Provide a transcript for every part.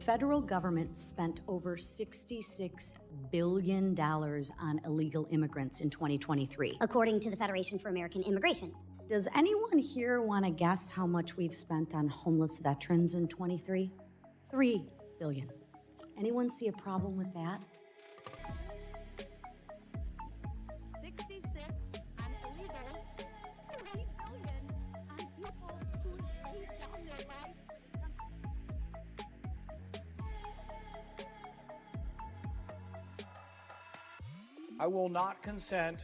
federal government spent over $66 billion on illegal immigrants in 2023. According to the Federation for American Immigration. Does anyone here want to guess how much we've spent on homeless veterans in 23? $3 billion. Anyone see a problem with that? 66 on illegals, $3 billion on people who laid down their lives for this country. I will not consent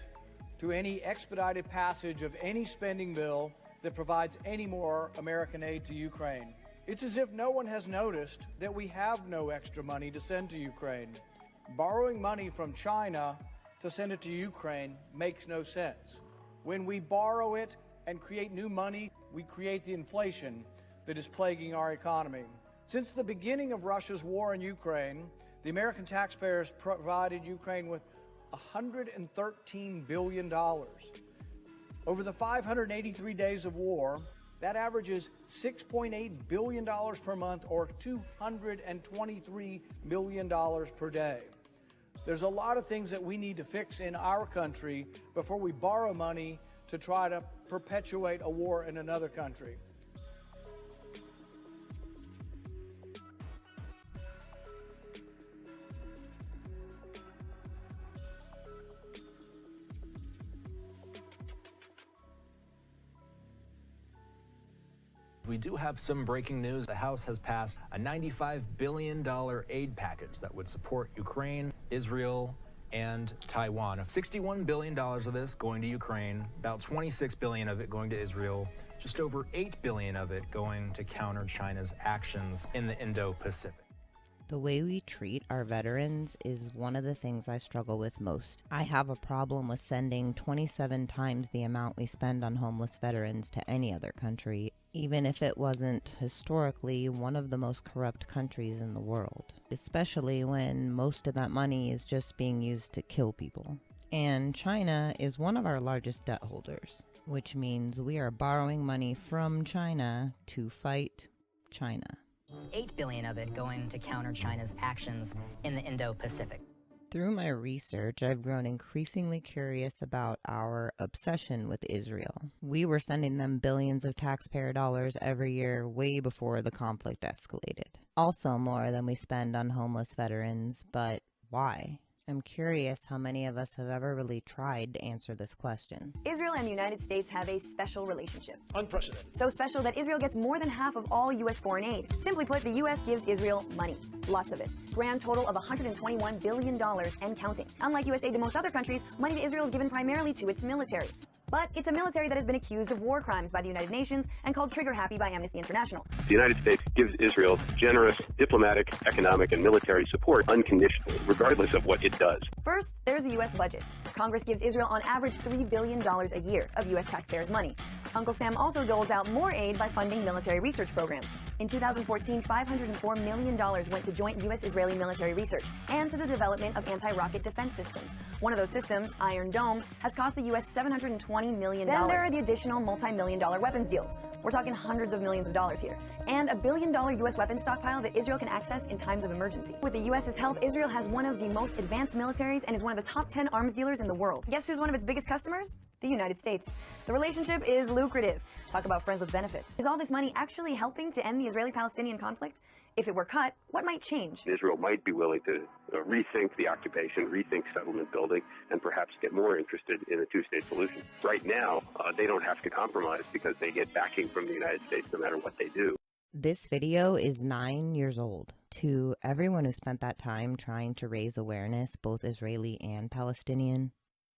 to any expedited passage of any spending bill that provides any more American aid to Ukraine. It's as if no one has noticed that we have no extra money to send to Ukraine. Borrowing money from China to send it to Ukraine makes no sense. When we borrow it and create new money, we create the inflation that is plaguing our economy. Since the beginning of Russia's war in Ukraine, the American taxpayers provided Ukraine with $113 billion. Over the 583 days of war, that averages $6.8 billion per month, or $223 million per day. There's a lot of things that we need to fix in our country before we borrow money to try to perpetuate a war in another country. We do have some breaking news. The House has passed a $95 billion aid package that would support Ukraine, Israel, and Taiwan. $61 billion of this going to Ukraine, about $26 billion of it going to Israel, just over $8 billion of it going to counter China's actions in the Indo-Pacific. The way we treat our veterans is one of the things I struggle with most. I have a problem with sending 27 times the amount we spend on homeless veterans to any other country, even if it wasn't historically one of the most corrupt countries in the world, especially when most of that money is just being used to kill people. And China is one of our largest debt holders, which means we are borrowing money from China to fight China. $8 billion of it going to counter China's actions in the Indo-Pacific. Through my research, I've grown increasingly curious about our obsession with Israel. We were sending them billions of taxpayer dollars every year way before the conflict escalated. Also more than we spend on homeless veterans, but why? I'm curious how many of us have ever really tried to answer this question. Israel and the United States have a special relationship. Unprecedented. So special that Israel gets more than half of all U.S. foreign aid. Simply put, the U.S. gives Israel money. Lots of it. Grand total of $121 billion and counting. Unlike U.S. aid to most other countries, money to Israel is given primarily to its military. But it's a military that has been accused of war crimes by the United Nations and called trigger-happy by Amnesty International. The United States gives Israel generous diplomatic, economic, and military support unconditionally, regardless of what it does. First, there's the U.S. budget. Congress gives Israel on average $3 billion a year of U.S. taxpayers' money. Uncle Sam also doles out more aid by funding military research programs. In 2014, $504 million went to joint U.S.-Israeli military research and to the development of anti-rocket defense systems. One of those systems, Iron Dome, has cost the U.S. $720 million. Then there are the additional multi-million-dollar weapons deals. We're talking hundreds of millions of dollars here. And a billion-dollar U.S. weapons stockpile that Israel can access in times of emergency. With the U.S.'s help, Israel has one of the most advanced militaries and is one of the top 10 arms dealers in the world. Guess who's one of its biggest customers? The United States. The relationship is lucrative. Talk about friends with benefits. Is all this money actually helping to end the Israeli-Palestinian conflict? If it were cut, what might change? Israel might be willing to rethink the occupation, rethink settlement building, and perhaps get more interested in a two-state solution. Right now, they don't have to compromise because they get backing from the United States no matter what they do. This video is 9 years old. To everyone who spent that time trying to raise awareness, both Israeli and Palestinian,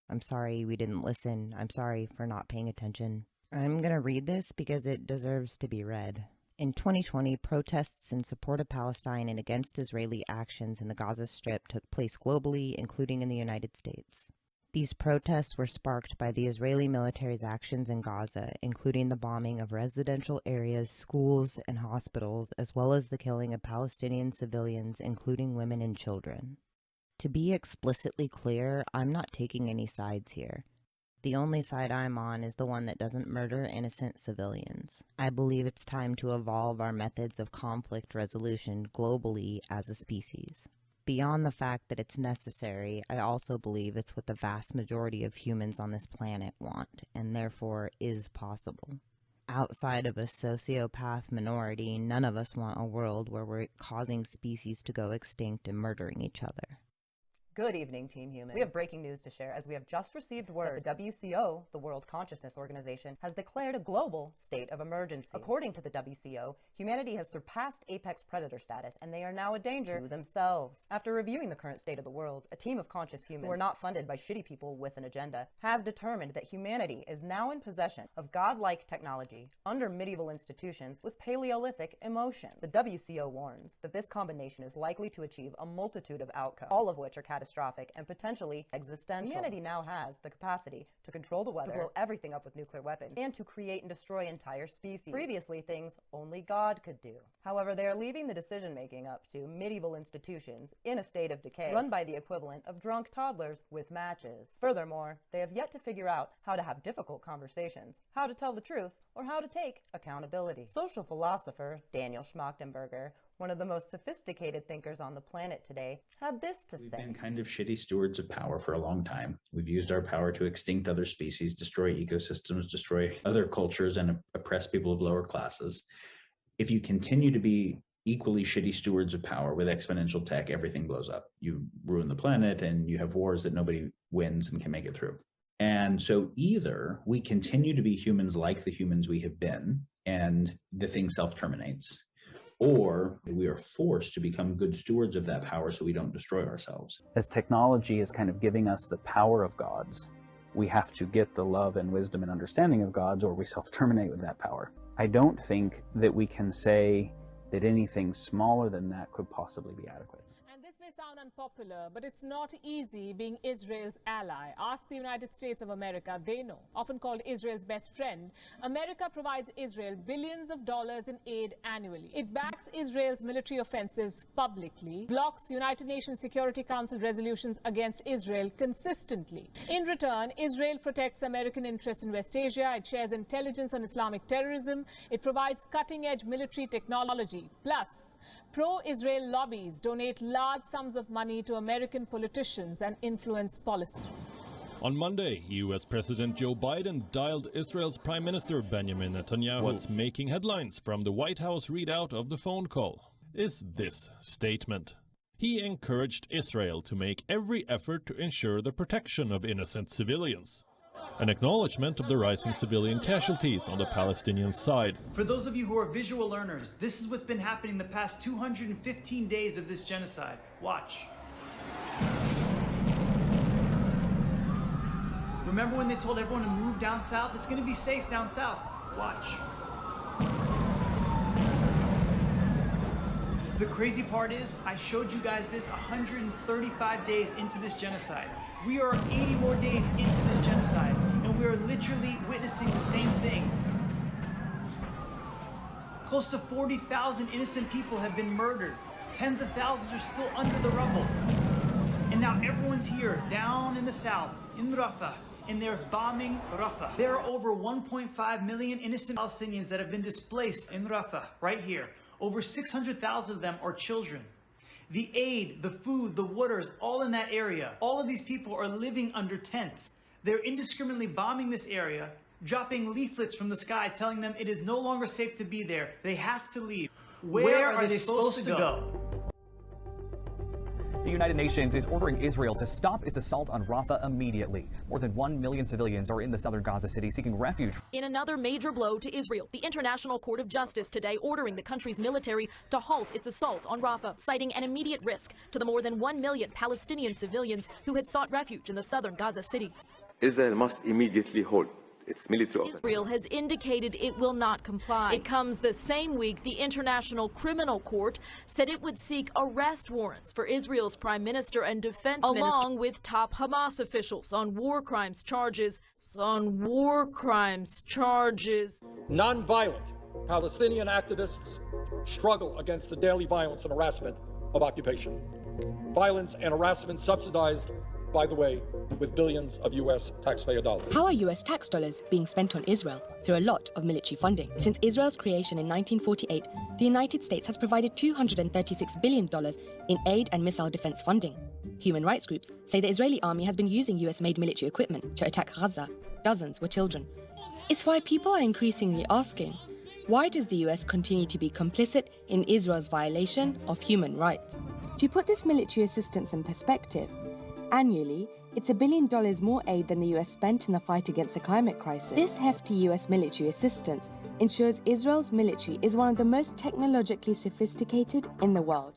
I'm sorry we didn't listen. I'm sorry for not paying attention. I'm going to read this because it deserves to be read. In 2020, protests in support of Palestine and against Israeli actions in the Gaza Strip took place globally, including in the United States. These protests were sparked by the Israeli military's actions in Gaza, including the bombing of residential areas, schools, and hospitals, as well as the killing of Palestinian civilians, including women and children. To be explicitly clear, I'm not taking any sides here. The only side I'm on is the one that doesn't murder innocent civilians. I believe it's time to evolve our methods of conflict resolution globally as a species. Beyond the fact that it's necessary, I also believe it's what the vast majority of humans on this planet want, and therefore is possible. Outside of a sociopath minority, none of us want a world where we're causing species to go extinct and murdering each other. Good evening, Team Human. We have breaking news to share as we have just received word that the WCO, the World Consciousness Organization, has declared a global state of emergency. According to the WCO, humanity has surpassed apex predator status and they are now a danger to themselves. After reviewing the current state of the world, a team of conscious humans who are not funded by shitty people with an agenda has determined that humanity is now in possession of godlike technology under medieval institutions with paleolithic emotions. The WCO warns that this combination is likely to achieve a multitude of outcomes, all of which are catastrophic and potentially existential. Humanity now has the capacity to control the weather, to blow everything up with nuclear weapons, and to create and destroy entire species. Previously, things only God could do. However, they are leaving the decision-making up to medieval institutions in a state of decay, run by the equivalent of drunk toddlers with matches. Furthermore, they have yet to figure out how to have difficult conversations, how to tell the truth, or how to take accountability. Social philosopher Daniel Schmachtenberger, one of the most sophisticated thinkers on the planet today, had this to say. We've been kind of shitty stewards of power for a long time. We've used our power to extinct other species, destroy ecosystems, destroy other cultures, and oppress people of lower classes. If you continue to be equally shitty stewards of power with exponential tech, everything blows up. You ruin the planet and you have wars that nobody wins and can make it through. And so either we continue to be humans like the humans we have been and the thing self-terminates, or we are forced to become good stewards of that power so we don't destroy ourselves. As technology is kind of giving us the power of gods, we have to get the love and wisdom and understanding of gods, or we self-terminate with that power. I don't think that we can say that anything smaller than that could possibly be adequate. May sound unpopular, but it's not easy being Israel's ally. Ask the United States of America, they know. Often called Israel's best friend, America provides Israel billions of dollars in aid annually. It backs Israel's military offensives publicly, blocks United Nations Security Council resolutions against Israel consistently. In return, Israel protects American interests in West Asia. It shares intelligence on Islamic terrorism. It provides cutting-edge military technology. Plus, pro-Israel lobbies donate large sums of money to American politicians and influence policy. On Monday, U.S. President Joe Biden dialed Israel's Prime Minister Benjamin Netanyahu. What's making headlines from the White House readout of the phone call is this statement. He encouraged Israel to make every effort to ensure the protection of innocent civilians. An acknowledgement of the rising civilian casualties on the Palestinian side. For those of you who are visual learners, this is what's been happening the past 215 days of this genocide. Watch. Remember when they told everyone to move down south? It's going to be safe down south. Watch. The crazy part is, I showed you guys this 135 days into this genocide. We are 80 more days into this genocide, and we are literally witnessing the same thing. Close to 40,000 innocent people have been murdered. Tens of thousands are still under the rubble. And now everyone's here, down in the south, in Rafah, and they're bombing Rafah. There are over 1.5 million innocent Palestinians that have been displaced in Rafah, right here. Over 600,000 of them are children. The aid, the food, the waters, all in that area. All of these people are living under tents. They're indiscriminately bombing this area, dropping leaflets from the sky telling them it is no longer safe to be there. They have to leave. Where are they supposed to go? The United Nations is ordering Israel to stop its assault on Rafah immediately. More than 1 million civilians are in the southern Gaza city seeking refuge. In another major blow to Israel, the International Court of Justice today ordering the country's military to halt its assault on Rafah, citing an immediate risk to the more than 1 million Palestinian civilians who had sought refuge in the southern Gaza city. Israel must immediately halt its military Israel has indicated it will not comply. It comes the same week the International Criminal Court said it would seek arrest warrants for Israel's prime minister and defense minister, along with top Hamas officials on war crimes charges. Non-violent Palestinian activists struggle against the daily violence and harassment of occupation. Violence and harassment subsidized by the way, with billions of U.S. taxpayer dollars. How are US tax dollars being spent on Israel? Through a lot of military funding. Since Israel's creation in 1948, the United States has provided $236 billion in aid and missile defense funding. Human rights groups say the Israeli army has been using US-made military equipment to attack Gaza. Dozens were children. It's why people are increasingly asking, why does the US continue to be complicit in Israel's violation of human rights? To put this military assistance in perspective, annually, it's $1 billion more aid than the US spent in the fight against the climate crisis. This hefty US military assistance ensures Israel's military is one of the most technologically sophisticated in the world.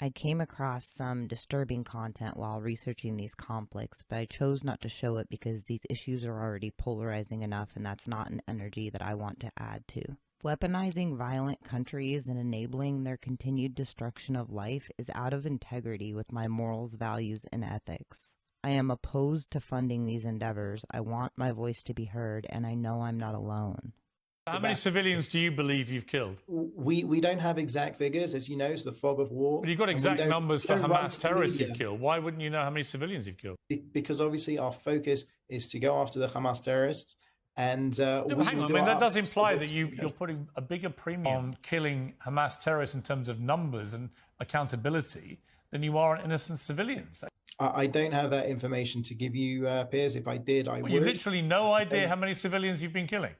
I came across some disturbing content while researching these conflicts, but I chose not to show it because these issues are already polarizing enough, and that's not an energy that I want to add to. Weaponizing violent countries and enabling their continued destruction of life is out of integrity with my morals, values, and ethics. I am opposed to funding these endeavors. I want my voice to be heard, and I know I'm not alone. How many civilians do you believe you've killed? We don't have exact figures, as you know, it's the fog of war. But you've got exact numbers for Hamas terrorists you've killed. Why wouldn't you know how many civilians you've killed? Because obviously our focus is to go after the Hamas terrorists. And hang on, that does imply that you're putting a bigger premium on killing Hamas terrorists in terms of numbers and accountability than you are on innocent civilians. I don't have that information to give you, Piers. If I did, I would. You literally no idea how many civilians you've been killing.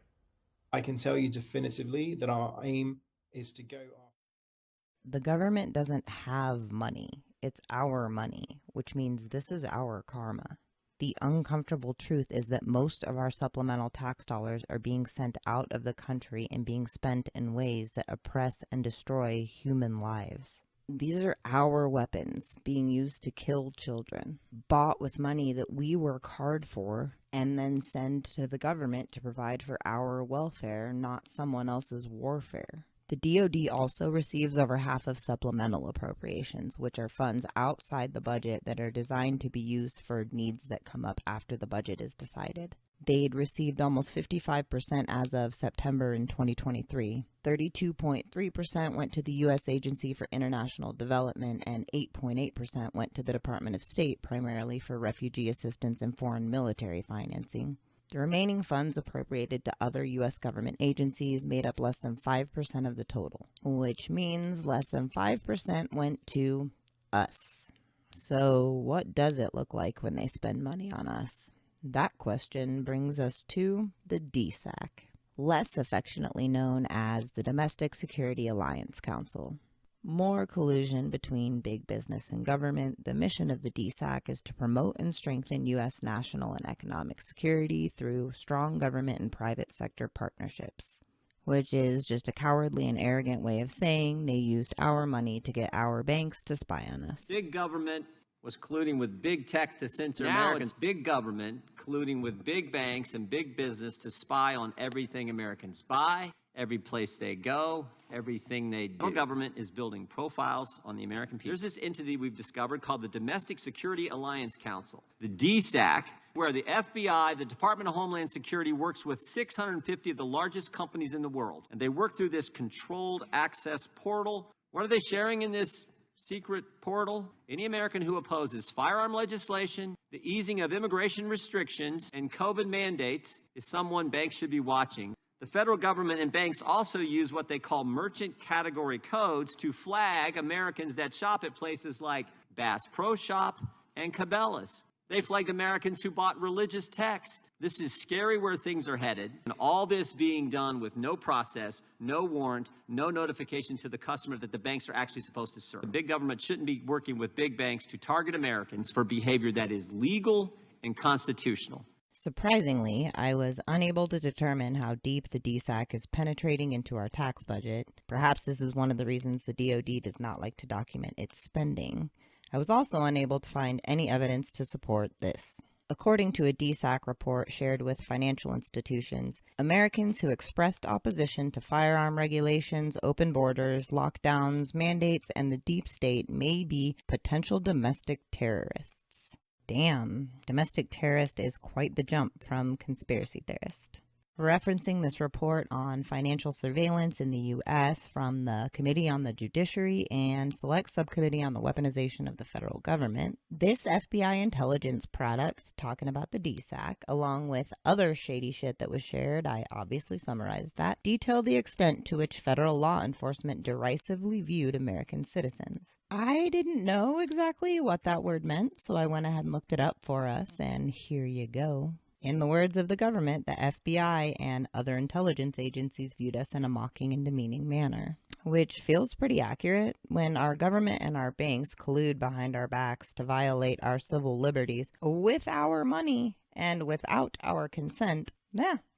I can tell you definitively that our aim is to go after. The government doesn't have money. It's our money, which means this is our karma. The uncomfortable truth is that most of our supplemental tax dollars are being sent out of the country and being spent in ways that oppress and destroy human lives. These are our weapons being used to kill children, bought with money that we work hard for and then send to the government to provide for our welfare, not someone else's warfare. The DoD also receives over half of supplemental appropriations, which are funds outside the budget that are designed to be used for needs that come up after the budget is decided. They'd received almost 55% as of September in 2023. 32.3% went to the U.S. Agency for International Development, and 8.8% went to the Department of State, primarily for refugee assistance and foreign military financing. The remaining funds appropriated to other U.S. government agencies made up less than 5% of the total, which means less than 5% went to us. So what does it look like when they spend money on us? That question brings us to the DSAC, less affectionately known as the Domestic Security Alliance Council. More collusion between big business and government. The mission of the DSAC is to promote and strengthen U.S. national and economic security through strong government and private sector partnerships, which is just a cowardly and arrogant way of saying they used our money to get our banks to spy on us. Big government was colluding with big tech to censor Americans. It's big government colluding with big banks and big business to spy on everything Americans buy, every place they go, everything they do. Our government is building profiles on the American people. There's this entity we've discovered called the Domestic Security Alliance Council, the DSAC, where the FBI, the Department of Homeland Security, works with 650 of the largest companies in the world. And they work through this controlled access portal. What are they sharing in this secret portal? Any American who opposes firearm legislation, the easing of immigration restrictions, and COVID mandates is someone banks should be watching. The federal government and banks also use what they call merchant category codes to flag Americans that shop at places like Bass Pro Shop and Cabela's. They flagged Americans who bought religious text. This is scary where things are headed, and all this being done with no process, no warrant, no notification to the customer that the banks are actually supposed to serve. The big government shouldn't be working with big banks to target Americans for behavior that is legal and constitutional. Surprisingly, I was unable to determine how deep the DSAC is penetrating into our tax budget. Perhaps this is one of the reasons the DoD does not like to document its spending. I was also unable to find any evidence to support this. According to a DSAC report shared with financial institutions, Americans who expressed opposition to firearm regulations, open borders, lockdowns, mandates, and the deep state may be potential domestic terrorists. Damn, domestic terrorist is quite the jump from conspiracy theorist. referencing this report on financial surveillance in the U.S. from the Committee on the Judiciary and Select Subcommittee on the Weaponization of the Federal Government. This FBI intelligence product, talking about the DSAC, along with other shady shit that was shared, I obviously summarized that, detailed the extent to which federal law enforcement derisively viewed American citizens. I didn't know exactly what that word meant, so I went ahead and looked it up for us, and here you go. In the words of the government, the FBI and other intelligence agencies viewed us in a mocking and demeaning manner, which feels pretty accurate. When our government and our banks collude behind our backs to violate our civil liberties with our money and without our consent,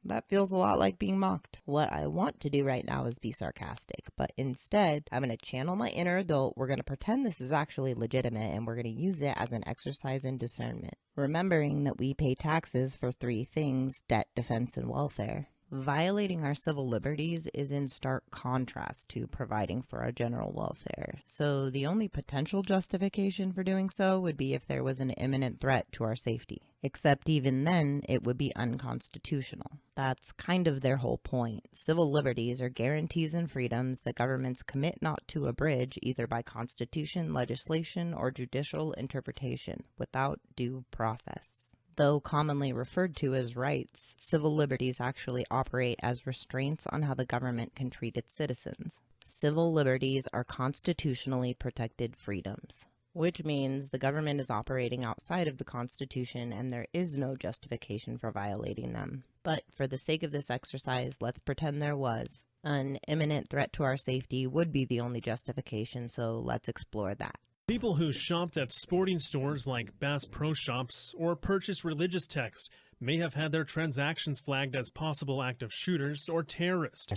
that feels a lot like being mocked. What I want to do right now is be sarcastic, but instead, I'm going to channel my inner adult. We're going to pretend this is actually legitimate, and we're going to use it as an exercise in discernment. Remembering that we pay taxes for three things: debt, defense, and welfare. Violating our civil liberties is in stark contrast to providing for our general welfare. So the only potential justification for doing so would be if there was an imminent threat to our safety. Except even then, it would be unconstitutional. That's kind of their whole point. Civil liberties are guarantees and freedoms that governments commit not to abridge either by constitution, legislation, or judicial interpretation without due process. Though commonly referred to as rights, civil liberties actually operate as restraints on how the government can treat its citizens. Civil liberties are constitutionally protected freedoms, which means the government is operating outside of the Constitution and there is no justification for violating them. But for the sake of this exercise, let's pretend there was. An imminent threat to our safety would be the only justification, so let's explore that. People who shopped at sporting stores like Bass Pro Shops or purchased religious texts may have had their transactions flagged as possible active shooters or terrorist.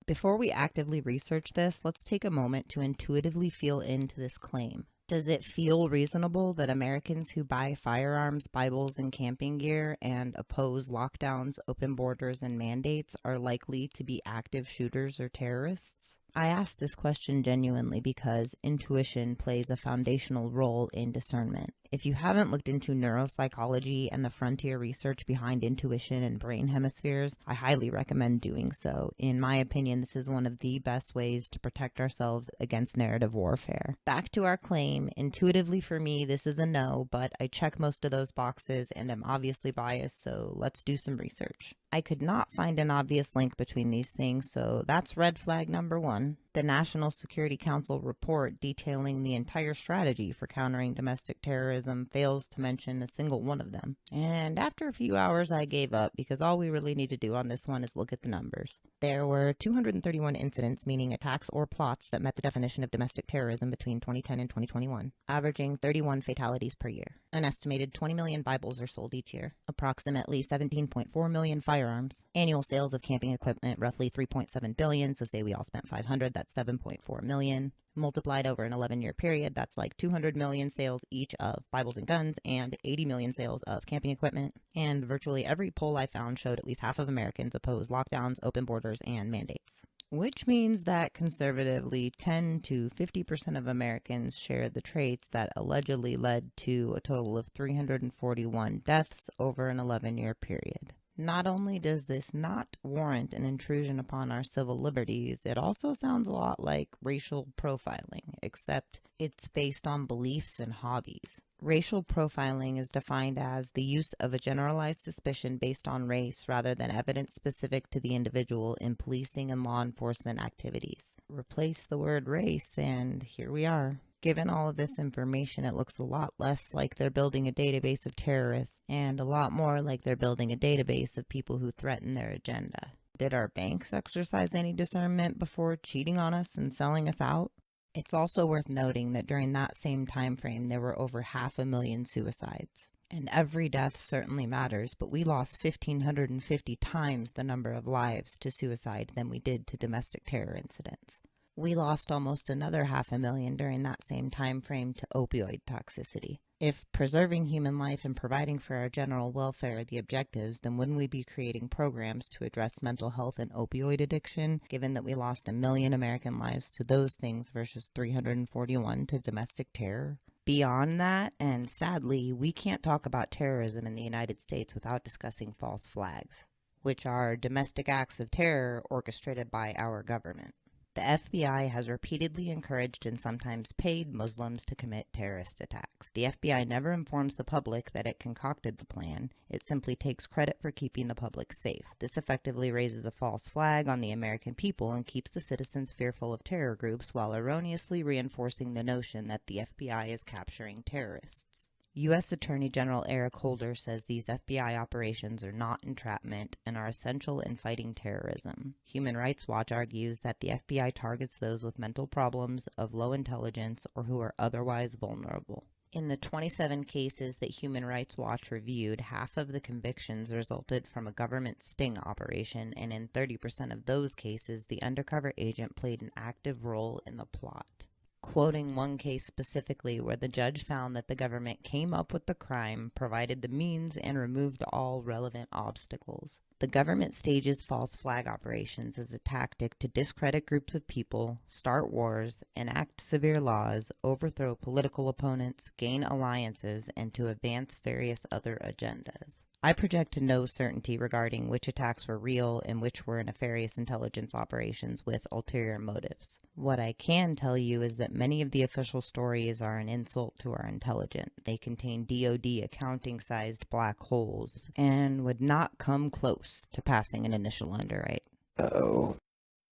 Before we actively research this, let's take a moment to intuitively feel into this claim. Does it feel reasonable that Americans who buy firearms, Bibles, and camping gear and oppose lockdowns, open borders, and mandates are likely to be active shooters or terrorists? I ask this question genuinely because intuition plays a foundational role in discernment. If you haven't looked into neuropsychology and the frontier research behind intuition and brain hemispheres, I highly recommend doing so. In my opinion, this is one of the best ways to protect ourselves against narrative warfare. Back to our claim, intuitively for me, this is a no, but I check most of those boxes and am obviously biased, so let's do some research. I could not find an obvious link between these things, so that's red flag number one. The National Security Council report detailing the entire strategy for countering domestic terrorism fails to mention a single one of them. And after a few hours, I gave up because all we really need to do on this one is look at the numbers. There were 231 incidents, meaning attacks or plots that met the definition of domestic terrorism between 2010 and 2021, averaging 31 fatalities per year. An estimated 20 million Bibles are sold each year, approximately 17.4 million firearms, annual sales of camping equipment roughly 3.7 billion, so say we all spent 500, that's 7.4 million. Multiplied over an 11-year period, that's like 200 million sales each of Bibles and guns and 80 million sales of camping equipment. And virtually every poll I found showed at least half of Americans oppose lockdowns, open borders, and mandates. Which means that conservatively 10 to 50% of Americans share the traits that allegedly led to a total of 341 deaths over an 11-year period. Not only does this not warrant an intrusion upon our civil liberties, it also sounds a lot like racial profiling, except it's based on beliefs and hobbies. Racial profiling is defined as the use of a generalized suspicion based on race rather than evidence specific to the individual in policing and law enforcement activities. Replace the word race, and here we are. Given all of this information, it looks a lot less like they're building a database of terrorists and a lot more like they're building a database of people who threaten their agenda. Did our banks exercise any discernment before cheating on us and selling us out? It's also worth noting that during that same time frame, there were over 500,000 suicides. And every death certainly matters, but we lost 1,550 times the number of lives to suicide than we did to domestic terror incidents. We lost almost another 500,000 during that same time frame to opioid toxicity. If preserving human life and providing for our general welfare are the objectives, then wouldn't we be creating programs to address mental health and opioid addiction, given that we lost 1 million American lives to those things versus 341 to domestic terror? Beyond that, and sadly, we can't talk about terrorism in the United States without discussing false flags, which are domestic acts of terror orchestrated by our government. The FBI has repeatedly encouraged and sometimes paid Muslims to commit terrorist attacks. The FBI never informs the public that it concocted the plan. It simply takes credit for keeping the public safe. This effectively raises a false flag on the American people and keeps the citizens fearful of terror groups while erroneously reinforcing the notion that the FBI is capturing terrorists. U.S. Attorney General Eric Holder says these FBI operations are not entrapment and are essential in fighting terrorism. Human Rights Watch argues that the FBI targets those with mental problems, of low intelligence, or who are otherwise vulnerable. In the 27 cases that Human Rights Watch reviewed, half of the convictions resulted from a government sting operation, and in 30% of those cases, the undercover agent played an active role in the plot. Quoting one case specifically where the judge found that the government came up with the crime, provided the means, and removed all relevant obstacles. The government stages false flag operations as a tactic to discredit groups of people, start wars, enact severe laws, overthrow political opponents, gain alliances, and to advance various other agendas. I project no certainty regarding which attacks were real and which were nefarious intelligence operations with ulterior motives. What I can tell you is that many of the official stories are an insult to our intelligence. They contain DoD accounting-sized black holes and would not come close to passing an initial underwrite. Uh-oh.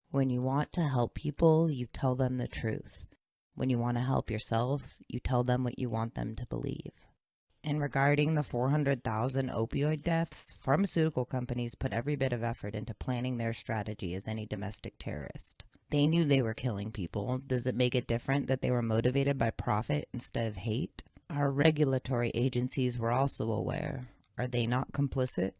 When you want to help people, you tell them the truth. When you want to help yourself, you tell them what you want them to believe. And regarding the 400,000 opioid deaths, pharmaceutical companies put every bit of effort into planning their strategy as any domestic terrorist. They knew they were killing people. Does it make it different that they were motivated by profit instead of hate? Our regulatory agencies were also aware. Are they not complicit?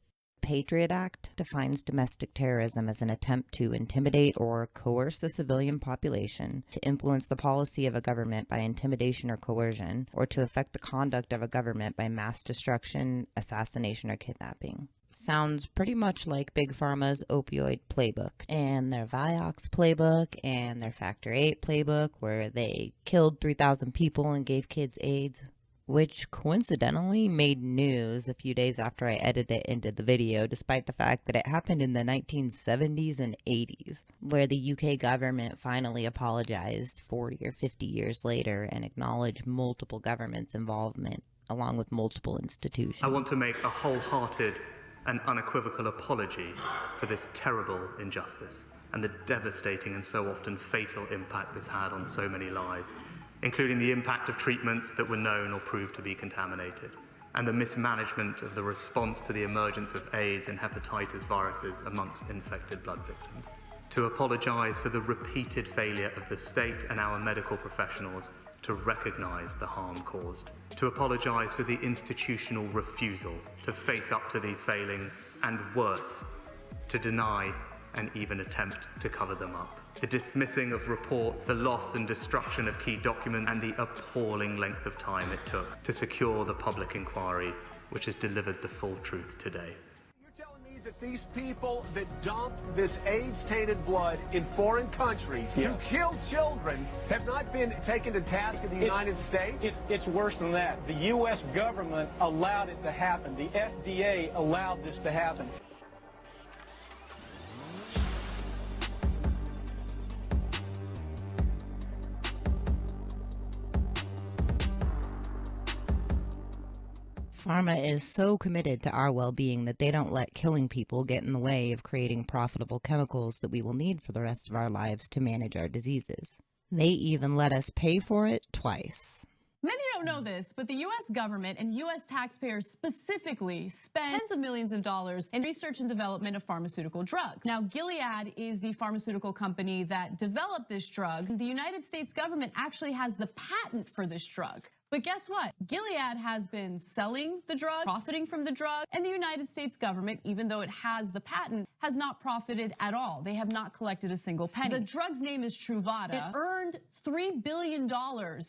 Patriot Act defines domestic terrorism as an attempt to intimidate or coerce a civilian population, to influence the policy of a government by intimidation or coercion, or to affect the conduct of a government by mass destruction, assassination, or kidnapping. Sounds pretty much like Big Pharma's opioid playbook, and their Vioxx playbook, and their Factor 8 playbook, where they killed 3,000 people and gave kids AIDS. Which coincidentally made news a few days after I edited it into the video, despite the fact that it happened in the 1970s and 80s, where the UK government finally apologized 40 or 50 years later and acknowledged multiple governments' involvement, along with multiple institutions. I want to make a wholehearted and unequivocal apology for this terrible injustice and the devastating and so often fatal impact this had on so many lives, including the impact of treatments that were known or proved to be contaminated, and the mismanagement of the response to the emergence of AIDS and hepatitis viruses amongst infected blood victims. To apologize for the repeated failure of the state and our medical professionals to recognize the harm caused. To apologize for the institutional refusal to face up to these failings, and worse, to deny and even attempt to cover them up. The dismissing of reports, the loss and destruction of key documents, and the appalling length of time it took to secure the public inquiry, which has delivered the full truth today. You're telling me that these people that dumped this AIDS-tainted blood in foreign countries, who killed children, have not been taken to task in the United States? It's worse than that. The U.S. government allowed it to happen. The FDA allowed this to happen. Pharma is so committed to our well-being that they don't let killing people get in the way of creating profitable chemicals that we will need for the rest of our lives to manage our diseases. They even let us pay for it twice. Many don't know this, but the U.S. government and U.S. taxpayers specifically spend tens of millions of dollars in research and development of pharmaceutical drugs. Now, Gilead is the pharmaceutical company that developed this drug. The United States government actually has the patent for this drug. But guess what? Gilead has been selling the drug, profiting from the drug, and the United States government, even though it has the patent, has not profited at all. They have not collected a single penny. The drug's name is Truvada. It earned $3 billion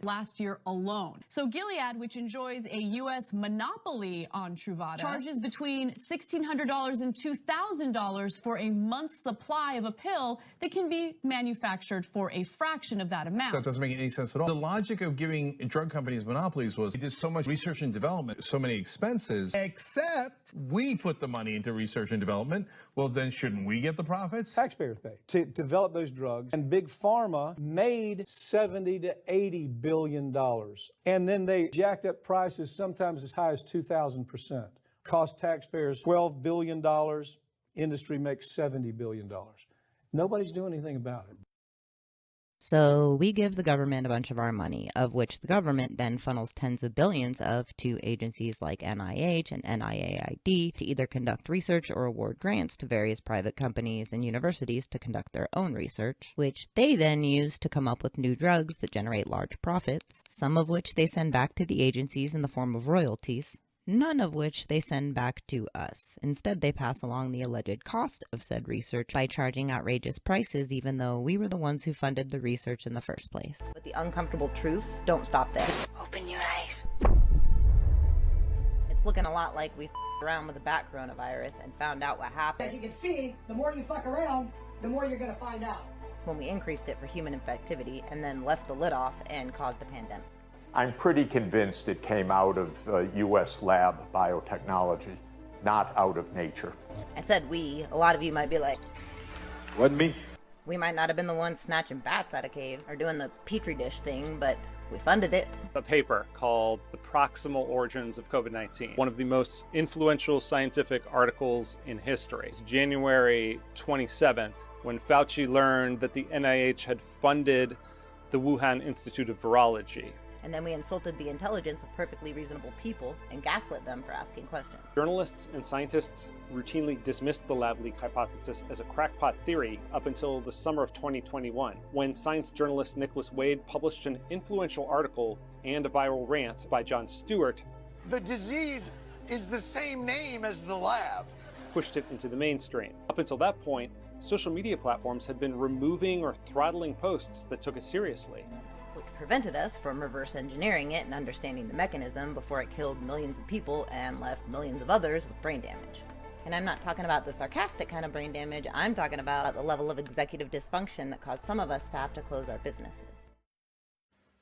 last year alone. So Gilead, which enjoys a U.S. monopoly on Truvada, charges between $1,600 and $2,000 for a month's supply of a pill that can be manufactured for a fraction of that amount. That doesn't make any sense at all. The logic of giving drug companies monopolies was there's so much research and development, so many expenses, except we put the money into research and development. Well, then shouldn't we get the profits? Taxpayers pay to develop those drugs. And Big Pharma made $70 to $80 billion. And then they jacked up prices sometimes as high as 2,000%. Cost taxpayers $12 billion. Industry makes $70 billion. Nobody's doing anything about it. So we give the government a bunch of our money, of which the government then funnels tens of billions of to agencies like NIH and NIAID to either conduct research or award grants to various private companies and universities to conduct their own research, which they then use to come up with new drugs that generate large profits, some of which they send back to the agencies in the form of royalties, none of which they send back to us. Instead, they pass along the alleged cost of said research by charging outrageous prices, even though we were the ones who funded the research in the first place. But the uncomfortable truths don't stop there. Open your eyes. It's looking a lot like we around with the bat coronavirus and found out what happened. As you can see, the more you fuck around, the more you're gonna find out. When we increased it for human infectivity and then left the lid off and caused a pandemic. I'm pretty convinced it came out of U.S. lab biotechnology, not out of nature. I said we. A lot of you might be like, Wasn't me? We might not have been the ones snatching bats out of caves or doing the petri dish thing, but we funded it. A paper called The Proximal Origins of COVID-19, one of the most influential scientific articles in history. It's January 27th, when Fauci learned that the NIH had funded the Wuhan Institute of Virology. And then we insulted the intelligence of perfectly reasonable people and gaslit them for asking questions. Journalists and scientists routinely dismissed the lab leak hypothesis as a crackpot theory up until the summer of 2021, when science journalist Nicholas Wade published an influential article and a viral rant by Jon Stewart. The disease is the same name as the lab. Pushed it into the mainstream. Up until that point, social media platforms had been removing or throttling posts that took it seriously, which prevented us from reverse engineering it and understanding the mechanism before it killed millions of people and left millions of others with brain damage. And I'm not talking about the sarcastic kind of brain damage, I'm talking about the level of executive dysfunction that caused some of us to have to close our businesses.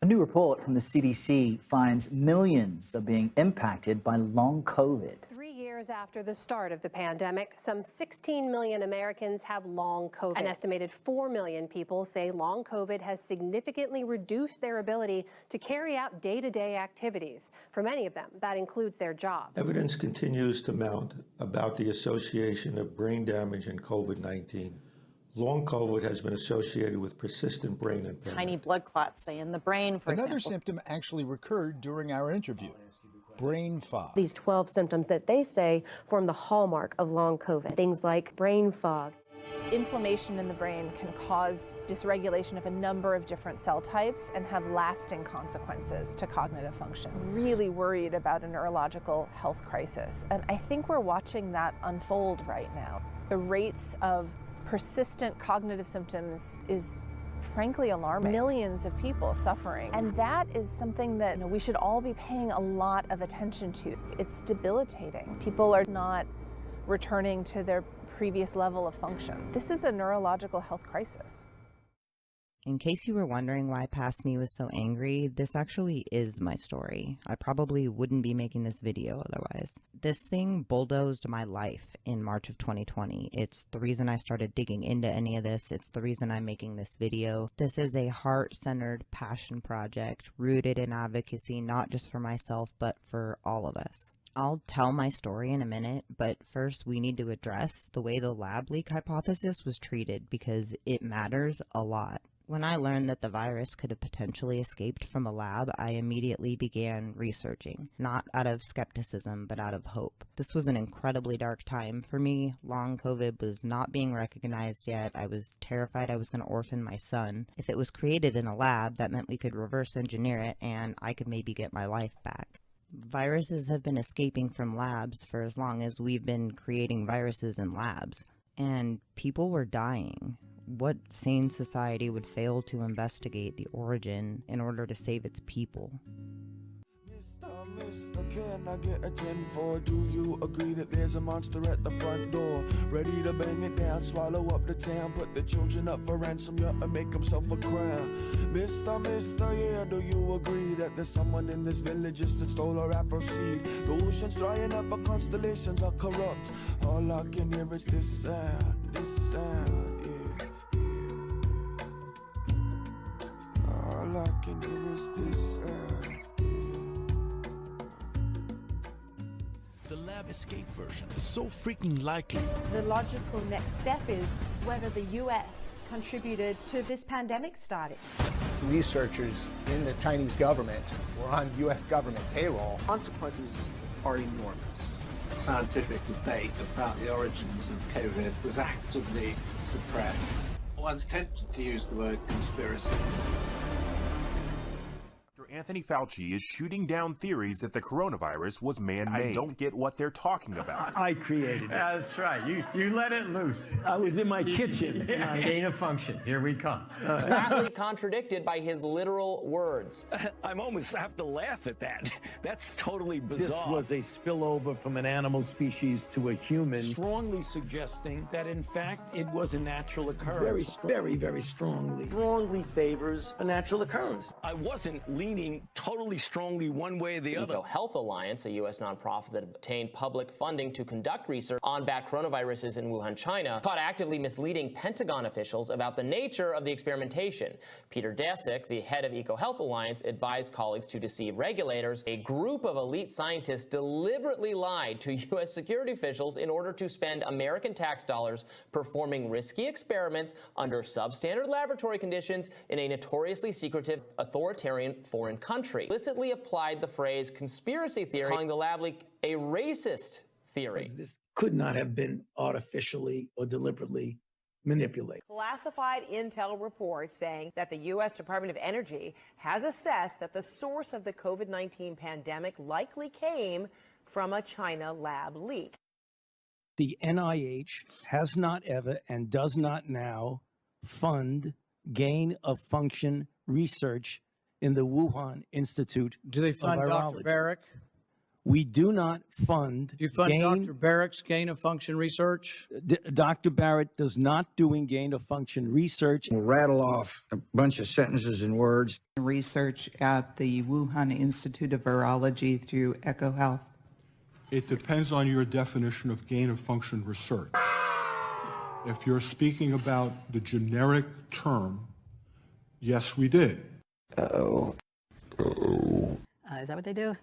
A new report from the CDC finds millions are being impacted by long COVID. 3 years after the start of the pandemic, some 16 million Americans have long COVID. An estimated 4 million people say long COVID has significantly reduced their ability to carry out day-to-day activities. For many of them, that includes their jobs. Evidence continues to mount about the association of brain damage and COVID-19. Long COVID has been associated with persistent brain impairment. Tiny blood clots, say, in the brain, for Another example. symptom actually recurred during our interview, brain fog. These 12 symptoms that they say form the hallmark of long COVID. Things like brain fog. Inflammation in the brain can cause dysregulation of a number of different cell types and have lasting consequences to cognitive function. Really worried about a neurological health crisis. And I think we're watching that unfold right now. The rates of persistent cognitive symptoms is frankly alarming. Millions of people suffering. And that is something that we should all be paying a lot of attention to. It's debilitating. People are not returning to their previous level of function. This is a neurological health crisis. In case you were wondering why Past Me was so angry, this actually is my story. I probably wouldn't be making this video otherwise. This thing bulldozed my life in March of 2020. It's the reason I started digging into any of this. It's the reason I'm making this video. This is a heart-centered passion project rooted in advocacy, not just for myself, but for all of us. I'll tell my story in a minute, but first we need to address the way the lab leak hypothesis was treated because it matters a lot. When I learned that the virus could have potentially escaped from a lab, I immediately began researching, not out of skepticism, but out of hope. This was an incredibly dark time for me. Long COVID was not being recognized yet. I was terrified I was going to orphan my son. If it was created in a lab, that meant we could reverse engineer it and I could maybe get my life back. Viruses have been escaping from labs for as long as we've been creating viruses in labs, and people were dying. What sane society would fail to investigate the origin in order to save its people? Mister, can I get a 10-4? Do you agree that there's a monster at the front door, ready to bang it down, swallow up the town, put the children up for ransom, yeah, and make himself a crown? Mister, yeah, do you agree that there's someone in this village just that stole our apple seed? The ocean's drying up, but constellations are corrupt. All I can hear is this sound, yeah, yeah. All I can hear is this sound. The lab escape version is so freaking likely. The logical next step is whether the US contributed to this pandemic starting. Researchers in the Chinese government were on US government payroll. Consequences are enormous. Scientific debate about the origins of COVID was actively suppressed. One's tempted to use the word conspiracy. Anthony Fauci is shooting down theories that the coronavirus was man-made. I don't get what they're talking about. I created it. That's right. You let it loose. I was in my kitchen. Gain of function. Here we come. Flatly contradicted by his literal words. I'm almost have to laugh at that. That's totally bizarre. This was a spillover from an animal species to a human. Strongly suggesting that, in fact, it was a natural occurrence. Very strongly. Strongly favors a natural occurrence. I wasn't leaning totally strongly one way or the other. EcoHealth Alliance, a U.S. nonprofit that obtained public funding to conduct research on bat coronaviruses in Wuhan, China, caught actively misleading Pentagon officials about the nature of the experimentation. Peter Daszak, the head of EcoHealth Alliance, advised colleagues to deceive regulators. A group of elite scientists deliberately lied to U.S. security officials in order to spend American tax dollars performing risky experiments under substandard laboratory conditions in a notoriously secretive, authoritarian foreign country. Implicitly applied the phrase conspiracy theory, calling the lab leak a racist theory. This could not have been artificially or deliberately manipulated. Classified intel reports saying that the U.S. Department of Energy has assessed that the source of the COVID-19 pandemic likely came from a China lab leak. The NIH has not ever and does not now fund gain of function research in the Wuhan Institute. Do they fund Dr. Baric? We do not fund. Do you fund Dr. Baric's gain of function research? Dr. Baric does not doing gain of function research. We'll rattle off a bunch of sentences and words. Research at the Wuhan Institute of Virology through EcoHealth. It depends on your definition of gain of function research. If you're speaking about the generic term, yes, we did. Uh-oh. Is that what they do?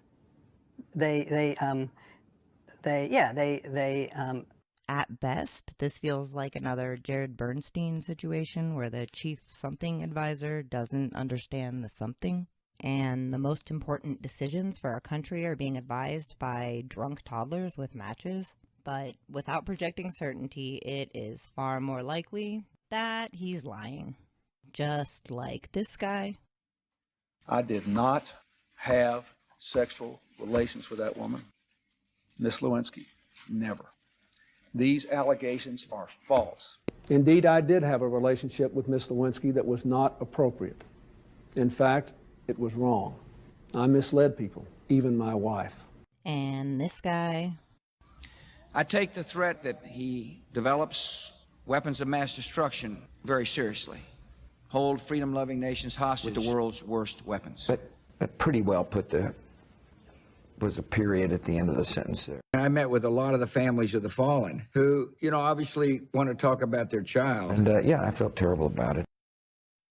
At best, this feels like another Jared Bernstein situation where the chief something advisor doesn't understand the something, and the most important decisions for our country are being advised by drunk toddlers with matches. But without projecting certainty, it is far more likely that he's lying. Just like this guy. I did not have sexual relations with that woman, Miss Lewinsky. Never. These allegations are false. Indeed, I did have a relationship with Miss Lewinsky that was not appropriate. In fact, it was wrong. I misled people, even my wife. And this guy. I take the threat that he develops weapons of mass destruction very seriously. Hold freedom-loving nations hostage with the world's worst weapons. That pretty well put was a period at the end of the sentence there. I met with a lot of the families of the fallen who, obviously want to talk about their child. And yeah, I felt terrible about it.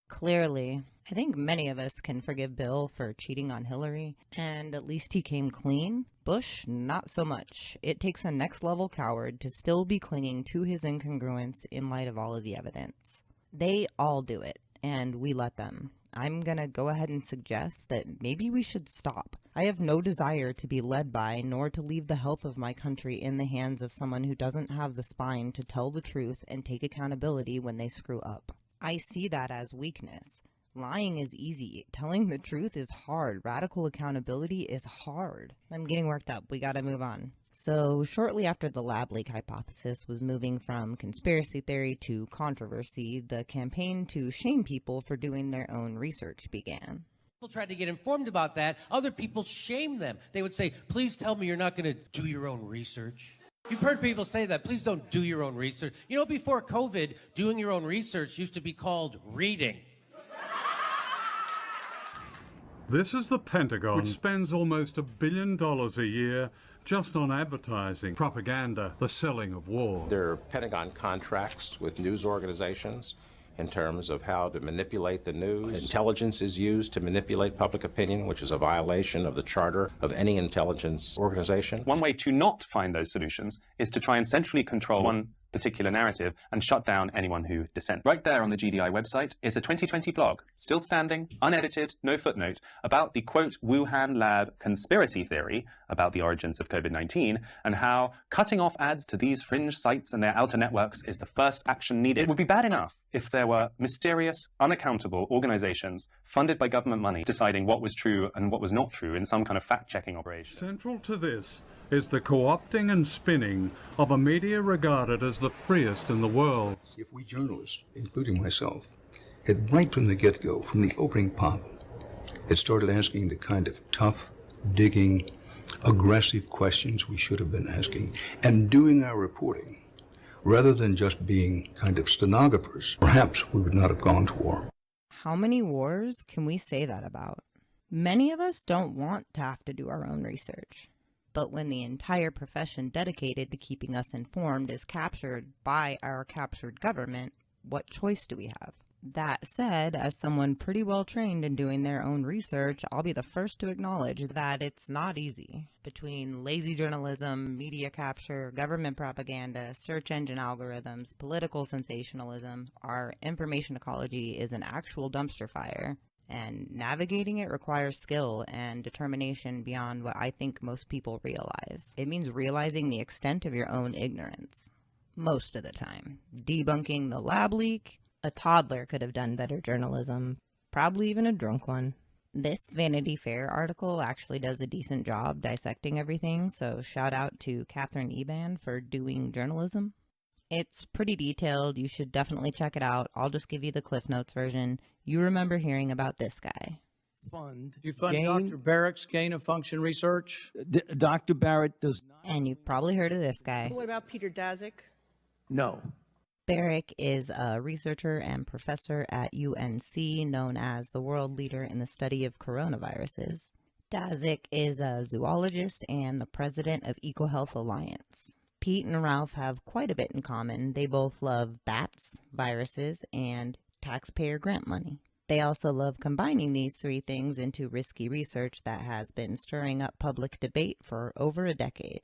Clearly, I think many of us can forgive Bill for cheating on Hillary, and at least he came clean. Bush, not so much. It takes a next-level coward to still be clinging to his incongruence in light of all of the evidence. They all do it, and we let them. I'm gonna go ahead and suggest that maybe we should stop. I have no desire to be led by, nor to leave the health of my country in the hands of someone who doesn't have the spine to tell the truth and take accountability when they screw up. I see that as weakness. Lying is easy. Telling the truth is hard. Radical accountability is hard. I'm getting worked up. We gotta move on. So, shortly after the lab leak hypothesis was moving from conspiracy theory to controversy, the campaign to shame people for doing their own research began. People tried to get informed about that. Other people shamed them. They would say, please tell me you're not going to do your own research. You've heard people say that. Please don't do your own research. You know, before COVID, doing your own research used to be called reading. This is the Pentagon, which spends almost $1 billion a year just on advertising, propaganda, the selling of war. There are Pentagon contracts with news organizations in terms of how to manipulate the news. Intelligence is used to manipulate public opinion, which is a violation of the charter of any intelligence organization. One way to not find those solutions is to try and centrally control one particular narrative and shut down anyone who dissents. Right there on the GDI website is a 2020 blog, still standing, unedited, no footnote, about the, quote, Wuhan lab conspiracy theory about the origins of COVID-19 and how cutting off ads to these fringe sites and their outer networks is the first action needed. It would be bad enough if there were mysterious, unaccountable organizations funded by government money deciding what was true and what was not true in some kind of fact-checking operation. Central to this is the co-opting and spinning of a media regarded as the freest in the world. If we journalists, including myself, had right from the get-go, from the opening pop, had started asking the kind of tough, digging, aggressive questions we should have been asking, and doing our reporting, rather than just being kind of stenographers, perhaps we would not have gone to war. How many wars can we say that about? Many of us don't want to have to do our own research. But when the entire profession dedicated to keeping us informed is captured by our captured government, what choice do we have? That said, as someone pretty well trained in doing their own research, I'll be the first to acknowledge that it's not easy. Between lazy journalism, media capture, government propaganda, search engine algorithms, political sensationalism, our information ecology is an actual dumpster fire. And navigating it requires skill and determination beyond what I think most people realize. It means realizing the extent of your own ignorance. Most of the time. Debunking the lab leak, a toddler could have done better journalism. Probably even a drunk one. This Vanity Fair article actually does a decent job dissecting everything, so shout out to Catherine Eban for doing journalism. It's pretty detailed. You should definitely check it out. I'll just give you the Cliff Notes version. You remember hearing about this guy. You fund Dr. Baric's gain-of-function research? Dr. Baric does not... And you've probably heard of this guy. What about Peter Daszak? No. Baric is a researcher and professor at UNC, known as the world leader in the study of coronaviruses. Daszak is a zoologist and the president of EcoHealth Alliance. Pete and Ralph have quite a bit in common. They both love bats, viruses, and taxpayer grant money. They also love combining these three things into risky research that has been stirring up public debate for over a decade.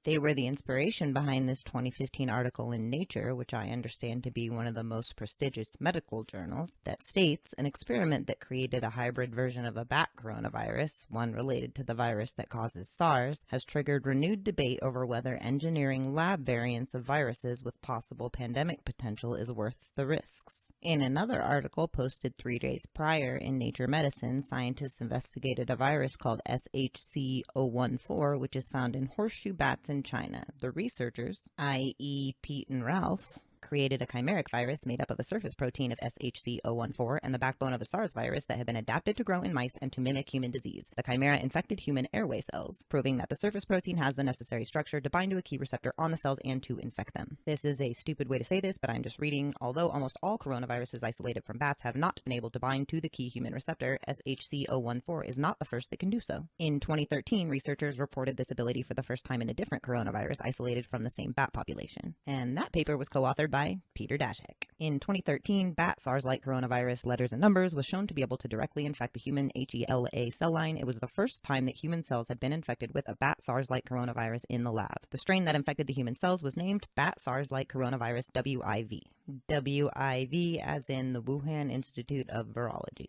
They were the inspiration behind this 2015 article in Nature, which I understand to be one of the most prestigious medical journals, that states an experiment that created a hybrid version of a bat coronavirus, one related to the virus that causes SARS, has triggered renewed debate over whether engineering lab variants of viruses with possible pandemic potential is worth the risks. In another article posted 3 days prior in Nature Medicine, scientists investigated a virus called SHC-014, which is found in horseshoe bats in China. The researchers, i.e. Pete and Ralph, created a chimeric virus made up of a surface protein of SHC-014 and the backbone of the SARS virus that had been adapted to grow in mice and to mimic human disease. The chimera infected human airway cells, proving that the surface protein has the necessary structure to bind to a key receptor on the cells and to infect them. This is a stupid way to say this, but I'm just reading. Although almost all coronaviruses isolated from bats have not been able to bind to the key human receptor, SHC-014 is not the first that can do so. In 2013, researchers reported this ability for the first time in a different coronavirus isolated from the same bat population. And that paper was co-authored by Peter Daszak. In 2013, bat SARS-like coronavirus letters and numbers was shown to be able to directly infect the human HELA cell line. It was the first time that human cells had been infected with a bat SARS-like coronavirus in the lab. The strain that infected the human cells was named bat SARS-like coronavirus WIV. WIV as in the Wuhan Institute of Virology.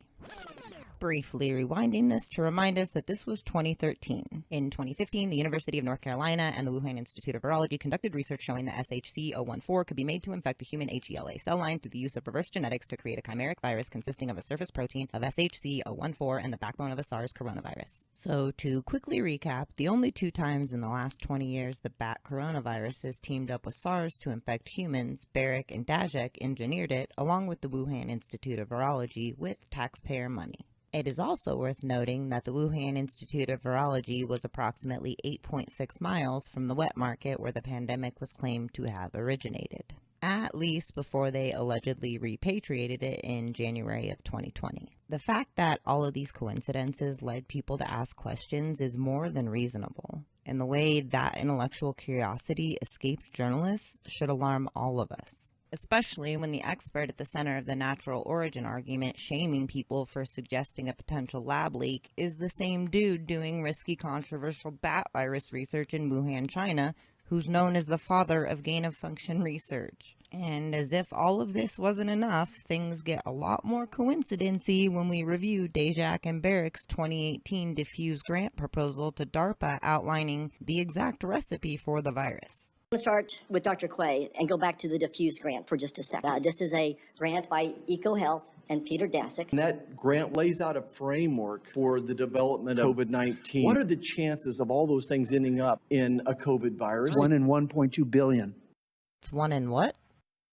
Briefly rewinding this to remind us that this was 2013. In 2015, the University of North Carolina and the Wuhan Institute of Virology conducted research showing that SHC-014 could be made to infect the human HELA cell line through the use of reverse genetics to create a chimeric virus consisting of a surface protein of SHC-014 and the backbone of a SARS coronavirus. So to quickly recap, the only 2 times in the last 20 years the bat coronavirus has teamed up with SARS to infect humans, Baric and Daszak engineered it, along with the Wuhan Institute of Virology, with taxpayer money. It is also worth noting that the Wuhan Institute of Virology was approximately 8.6 miles from the wet market where the pandemic was claimed to have originated, at least before they allegedly repatriated it in January of 2020. The fact that all of these coincidences led people to ask questions is more than reasonable, and the way that intellectual curiosity escaped journalists should alarm all of us. Especially when the expert at the center of the natural origin argument shaming people for suggesting a potential lab leak is the same dude doing risky, controversial bat virus research in Wuhan, China, who's known as the father of gain-of-function research. And as if all of this wasn't enough, things get a lot more coincidency when we review Daszak and Baric's 2018 Defuse grant proposal to DARPA outlining the exact recipe for the virus. Let's start with Dr. Quay and go back to the Defuse grant for just a second. This is a grant by EcoHealth and Peter Daszak. And that grant lays out a framework for the development of COVID-19. What are the chances of all those things ending up in a COVID virus? 1 in 1.2 billion. It's 1 in what?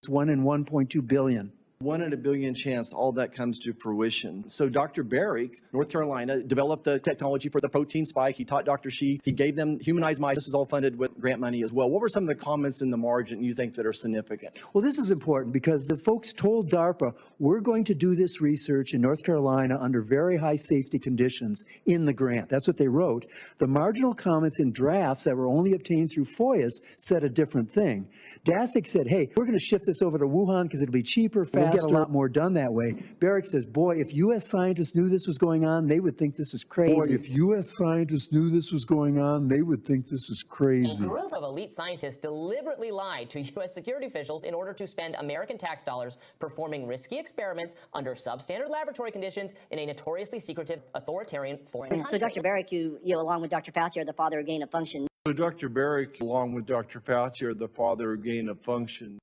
It's 1 in 1.2 billion. 1 in a billion chance all that comes to fruition. So Dr. Baric, North Carolina, developed the technology for the protein spike. He taught Dr. Shi. He gave them humanized mice. This was all funded with grant money as well. What were some of the comments in the margin you think that are significant? Well, this is important because the folks told DARPA, we're going to do this research in North Carolina under very high safety conditions in the grant. That's what they wrote. The marginal comments in drafts that were only obtained through FOIAs said a different thing. Daszak said, hey, we're going to shift this over to Wuhan because it'll be cheaper, faster. We'll get a lot more done that way. Baric says, boy, if U.S. scientists knew this was going on, they would think this is crazy. Boy, if U.S. scientists knew this was going on, they would think this is crazy. A group of elite scientists deliberately lied to U.S. security officials in order to spend American tax dollars performing risky experiments under substandard laboratory conditions in a notoriously secretive, authoritarian foreign country. So, Dr. Baric, you along with Dr. Fauci, are the father of gain of function. So Dr. Baric, along with Dr. Fauci, are the father of gain of function.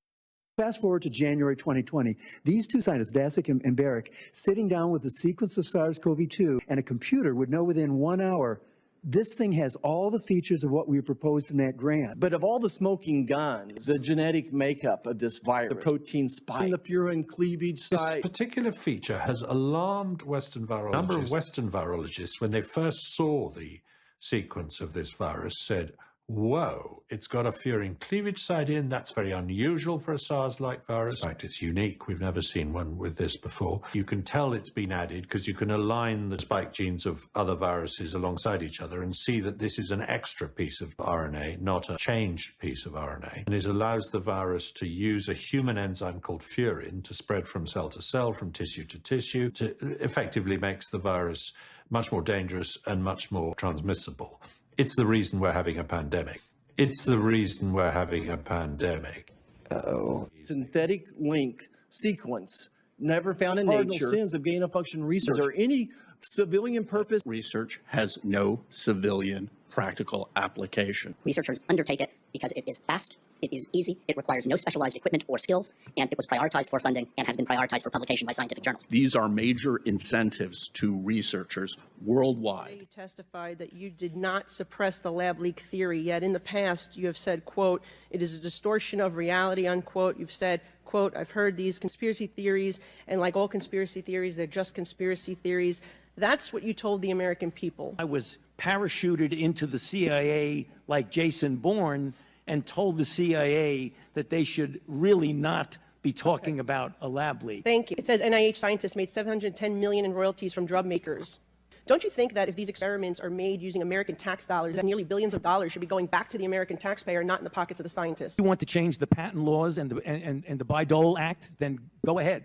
Fast forward to January 2020, these two scientists, Daszak and Baric, sitting down with a sequence of SARS-CoV-2, and a computer would know within 1 hour, this thing has all the features of what we proposed in that grant. But of all the smoking guns, the genetic makeup of this virus, the protein spike, the furin cleavage site. This particular feature has alarmed Western virologists. A number of Western virologists, when they first saw the sequence of this virus, said, whoa, it's got a furin cleavage site in. That's very unusual for a SARS-like virus. In fact, it's unique. We've never seen one with this before. You can tell it's been added because you can align the spike genes of other viruses alongside each other and see that this is an extra piece of RNA, not a changed piece of RNA. And it allows the virus to use a human enzyme called furin to spread from cell to cell, from tissue to tissue, to effectively makes the virus much more dangerous and much more transmissible. It's the reason we're having a pandemic. It's the reason we're having a pandemic. Synthetic link sequence never found in nature. Sins of gain of function research. Is there any civilian purpose? Research has no civilian practical application. Researchers undertake it because it is fast, it is easy, it requires no specialized equipment or skills, and it was prioritized for funding and has been prioritized for publication by scientific journals. These are major incentives to researchers worldwide. You testified that you did not suppress the lab leak theory, yet in the past you have said, quote, it is a distortion of reality, unquote. You've said, quote, I've heard these conspiracy theories, and like all conspiracy theories, they're just conspiracy theories. That's what you told the American people. I was parachuted into the CIA like Jason Bourne and told the CIA that they should really not be talking about a lab leak. Thank you. It says NIH scientists made $710 million in royalties from drug makers. Don't you think that if these experiments are made using American tax dollars, that nearly billions of dollars should be going back to the American taxpayer, not in the pockets of the scientists? If you want to change the patent laws and the Bayh-Dole Act, then go ahead.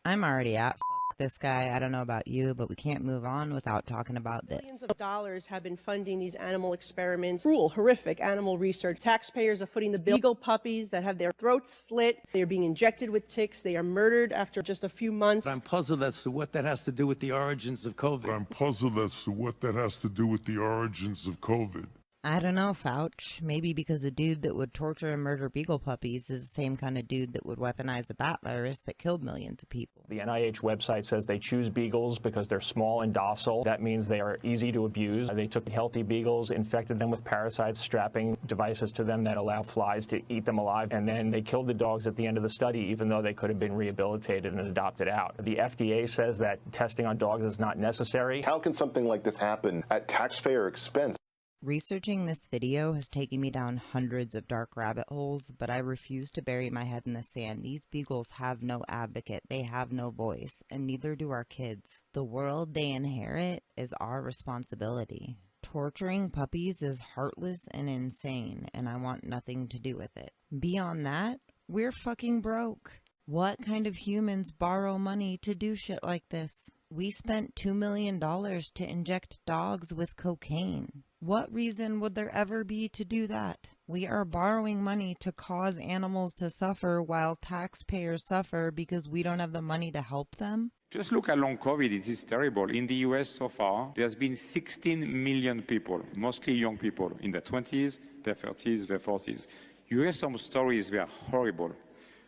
I'm already at this guy. I don't know about you, but we can't move on without talking about this. Billions of dollars have been funding these animal experiments. Cruel, horrific animal research. Taxpayers are footing the bill. Beagle puppies that have their throats slit. They are being injected with ticks. They are murdered after just a few months. I'm puzzled as to what that has to do with the origins of COVID. I don't know, Fauci. Maybe because a dude that would torture and murder beagle puppies is the same kind of dude that would weaponize a bat virus that killed millions of people. The NIH website says they choose beagles because they're small and docile. That means they are easy to abuse. They took healthy beagles, infected them with parasites, strapping devices to them that allow flies to eat them alive, and then they killed the dogs at the end of the study, even though they could have been rehabilitated and adopted out. The FDA says that testing on dogs is not necessary. How can something like this happen at taxpayer expense? Researching this video has taken me down hundreds of dark rabbit holes, but I refuse to bury my head in the sand. These beagles have no advocate, they have no voice, and neither do our kids. The world they inherit is our responsibility. Torturing puppies is heartless and insane, and I want nothing to do with it. Beyond that, we're fucking broke. What kind of humans borrow money to do shit like this? We spent $2 million to inject dogs with cocaine. What reason would there ever be to do that? We are borrowing money to cause animals to suffer while taxpayers suffer because we don't have the money to help them? Just look at long COVID, it is terrible. In the US so far, there's been 16 million people, mostly young people, in their 20s, their 30s, their 40s. You hear some stories, they are horrible.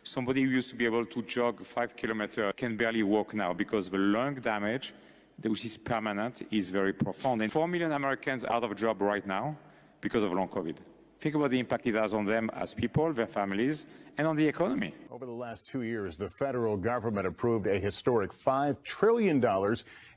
Somebody who used to be able to jog 5 kilometers can barely walk now because the lung damage, which is permanent, is very profound. And 4 million Americans out of job right now because of long COVID. Think about the impact it has on them as people, their families, and on the economy. Over the last 2 years, the federal government approved a historic $5 trillion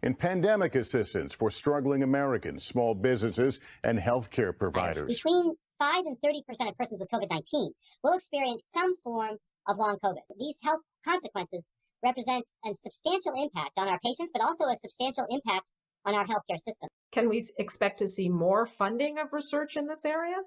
in pandemic assistance for struggling Americans, small businesses, and healthcare providers. Between 5 and 30% of persons with COVID-19 will experience some form of long COVID. These health consequences represent a substantial impact on our patients, but also a substantial impact on our healthcare system. Can we expect to see more funding of research in this area?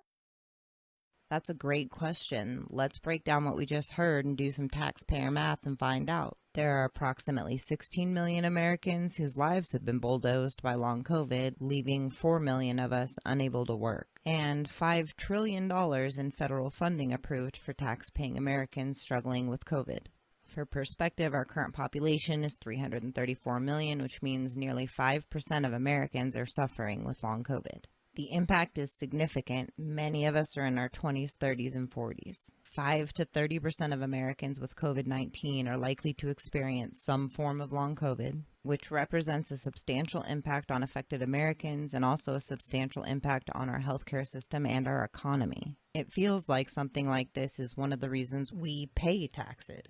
That's a great question. Let's break down what we just heard and do some taxpayer math and find out. There are approximately 16 million Americans whose lives have been bulldozed by long COVID, leaving 4 million of us unable to work, and $5 trillion in federal funding approved for tax-paying Americans struggling with COVID. For perspective, our current population is 334 million, which means nearly 5% of Americans are suffering with long COVID. The impact is significant. Many of us are in our 20s, 30s, and 40s. 5 to 30% of Americans with COVID-19 are likely to experience some form of long COVID, which represents a substantial impact on affected Americans and also a substantial impact on our healthcare system and our economy. It feels like something like this is one of the reasons we pay taxes,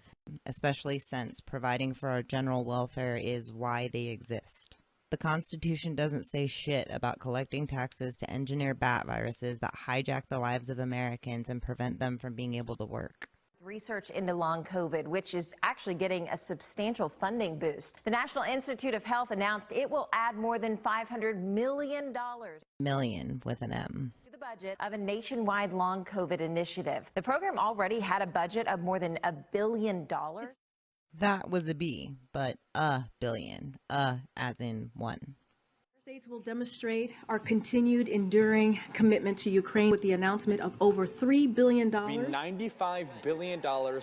especially since providing for our general welfare is why they exist. The Constitution doesn't say shit about collecting taxes to engineer bat viruses that hijack the lives of Americans and prevent them from being able to work. Research into long COVID, which is actually getting a substantial funding boost. The National Institute of Health announced it will add more than $500 million. Million with an M. To the budget of a nationwide long COVID initiative. The program already had a budget of more than $1 billion. That was a B, but $1 billion, as in one. States will demonstrate our continued enduring commitment to Ukraine with the announcement of over $3 billion. $95 billion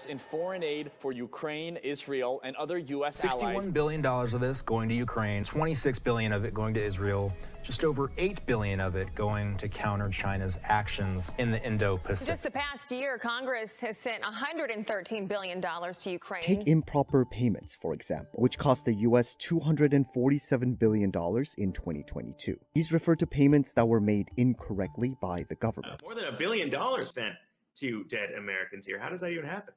in foreign aid for Ukraine, Israel, and other U.S. allies. $61 billion of this going to Ukraine, $26 billion of it going to Israel, just over $8 billion of it going to counter China's actions in the Indo-Pacific. Just the past year, Congress has sent $113 billion to Ukraine. Take improper payments, for example, which cost the U.S. $247 billion in 2022. These refer to payments that were made incorrectly by the government. More than $1 billion sent to dead Americans here. How does that even happen?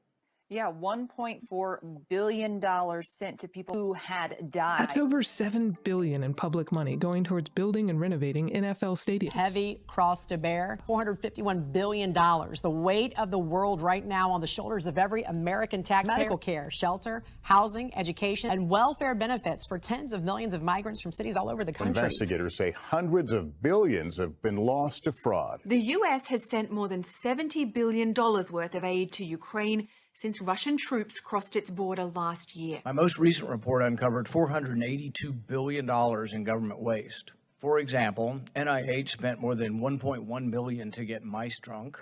Yeah, $1.4 billion sent to people who had died. That's over $7 billion in public money going towards building and renovating NFL stadiums. Heavy cross to bear, $451 billion. The weight of the world right now on the shoulders of every American taxpayer. Medical care, shelter, housing, education, and welfare benefits for tens of millions of migrants from cities all over the country. Investigators say hundreds of billions have been lost to fraud. The U.S. has sent more than $70 billion worth of aid to Ukraine since Russian troops crossed its border last year. My most recent report uncovered $482 billion in government waste. For example, NIH spent more than $1.1 million to get mice drunk,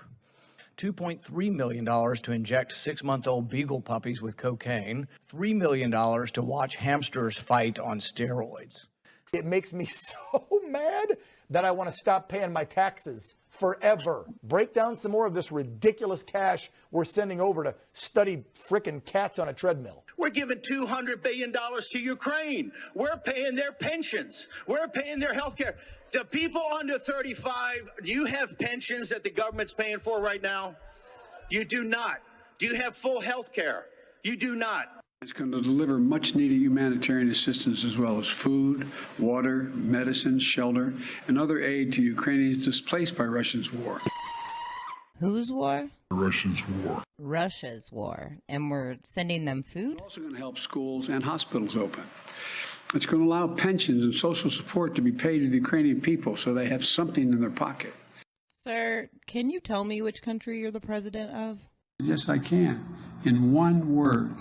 $2.3 million to inject 6-month-old beagle puppies with cocaine, $3 million to watch hamsters fight on steroids, It makes me so mad that I want to stop paying my taxes forever. Break down some more of this ridiculous cash we're sending over to study frickin' cats on a treadmill. We're giving $200 billion to Ukraine. We're paying their pensions. We're paying their health care. Do people under 35, do you have pensions that the government's paying for right now? You do not. Do you have full health care? You do not. It's going to deliver much needed humanitarian assistance as well as food, water, medicine, shelter, and other aid to Ukrainians displaced by Russia's war. Whose war? Russia's war. Russia's war. And we're sending them food? It's also going to help schools and hospitals open. It's going to allow pensions and social support to be paid to the Ukrainian people so they have something in their pocket. Sir, can you tell me which country you're the president of? Yes, I can. In one word.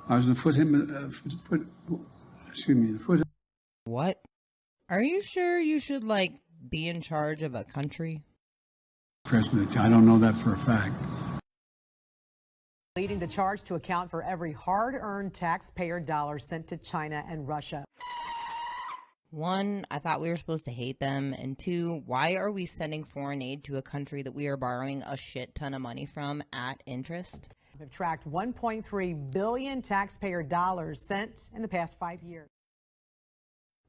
I was the foot. What? Are you sure you should, be in charge of a country? President, I don't know that for a fact. Leading the charge to account for every hard-earned taxpayer dollar sent to China and Russia. 1, I thought we were supposed to hate them. And 2, why are we sending foreign aid to a country that we are borrowing a shit ton of money from at interest? We've tracked 1.3 billion taxpayer dollars spent in the past 5 years.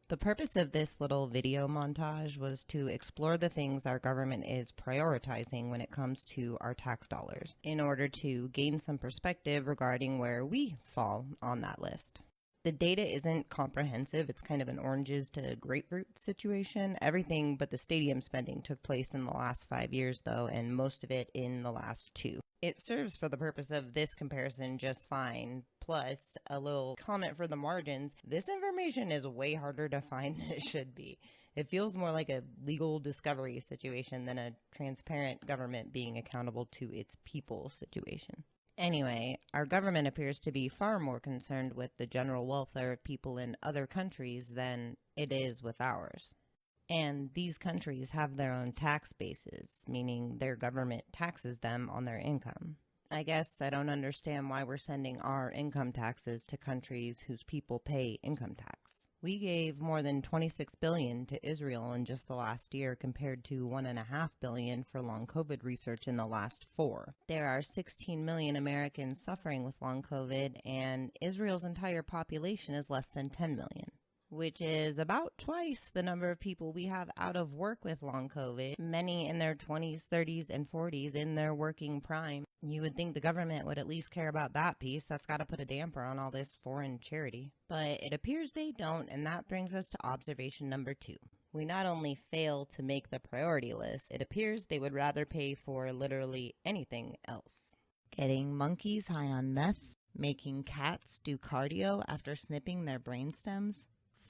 The purpose of this little video montage was to explore the things our government is prioritizing when it comes to our tax dollars, in order to gain some perspective regarding where we fall on that list. The data isn't comprehensive. It's kind of an oranges to grapefruit situation. Everything but the stadium spending took place in the last 5 years, though, and most of it in the last 2. It serves for the purpose of this comparison just fine. Plus, a little comment for the margins. This information is way harder to find than it should be. It feels more like a legal discovery situation than a transparent government being accountable to its people situation. Anyway, our government appears to be far more concerned with the general welfare of people in other countries than it is with ours. And these countries have their own tax bases, meaning their government taxes them on their income. I guess I don't understand why we're sending our income taxes to countries whose people pay income tax. We gave more than $26 billion to Israel in just the last year, compared to $1.5 billion for long COVID research in the last 4. There are 16 million Americans suffering with long COVID, and Israel's entire population is less than 10 million, which is about twice the number of people we have out of work with long COVID, many in their 20s, 30s, and 40s in their working prime. You would think the government would at least care about that piece. That's got to put a damper on all this foreign charity. But it appears they don't, and that brings us to observation number 2. We not only fail to make the priority list, it appears they would rather pay for literally anything else. Getting monkeys high on meth, making cats do cardio after snipping their brainstems,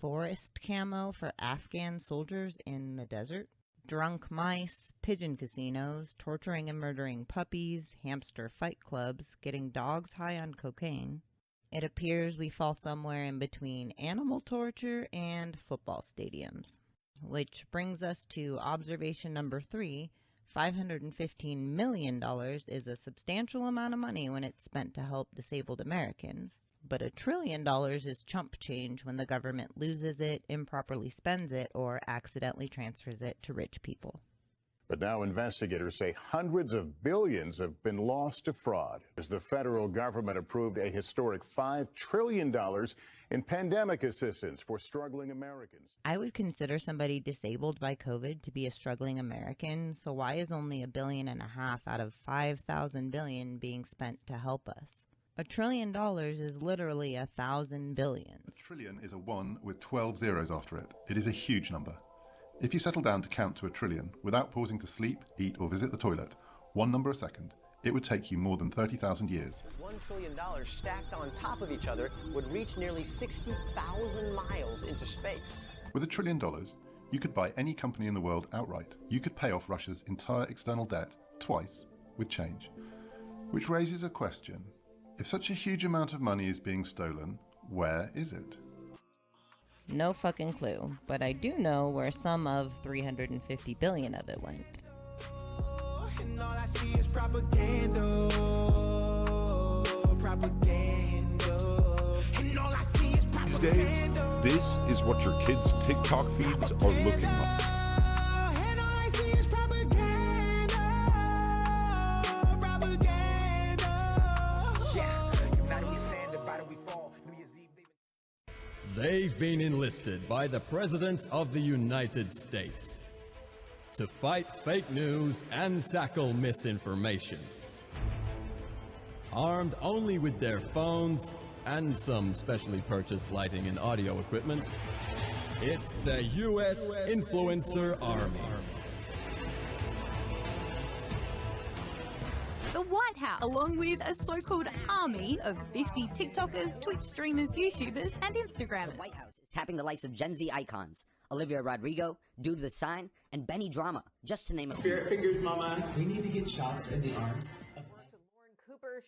forest camo for Afghan soldiers in the desert, drunk mice, pigeon casinos, torturing and murdering puppies, hamster fight clubs, getting dogs high on cocaine. It appears we fall somewhere in between animal torture and football stadiums. Which brings us to observation number 3. $515 million is a substantial amount of money when it's spent to help disabled Americans. But $1 trillion is chump change when the government loses it, improperly spends it, or accidentally transfers it to rich people. But now investigators say hundreds of billions have been lost to fraud as the federal government approved a historic $5 trillion in pandemic assistance for struggling Americans. I would consider somebody disabled by COVID to be a struggling American, so why is only $1.5 billion out of 5,000 billion being spent to help us? $1 trillion is literally 1,000 billions. A trillion is a 1 with 12 zeros after it. It is a huge number. If you settle down to count to $1 trillion without pausing to sleep, eat, or visit the toilet, one number a second, it would take you more than 30,000 years. $1 trillion stacked on top of each other would reach nearly 60,000 miles into space. With $1 trillion, you could buy any company in the world outright. You could pay off Russia's entire external debt twice with change. Which raises a question. If such a huge amount of money is being stolen, where is it? No fucking clue, but I do know where some of 350 billion of it went. And all I see is propaganda. And all I see is propaganda. These days, this is what your kids' TikTok feeds are looking like. They've been enlisted by the President of the United States to fight fake news and tackle misinformation. Armed only with their phones and some specially purchased lighting and audio equipment, it's the U.S. Influencer Army. The White House, along with a so-called army of 50 TikTokers, Twitch streamers, YouTubers, and Instagrammers. The White House is tapping the likes of Gen Z icons, Olivia Rodrigo, Dude with Sign, and Benny Drama, just to name a few. Spirit fingers, mama. We need to get shots in the arms.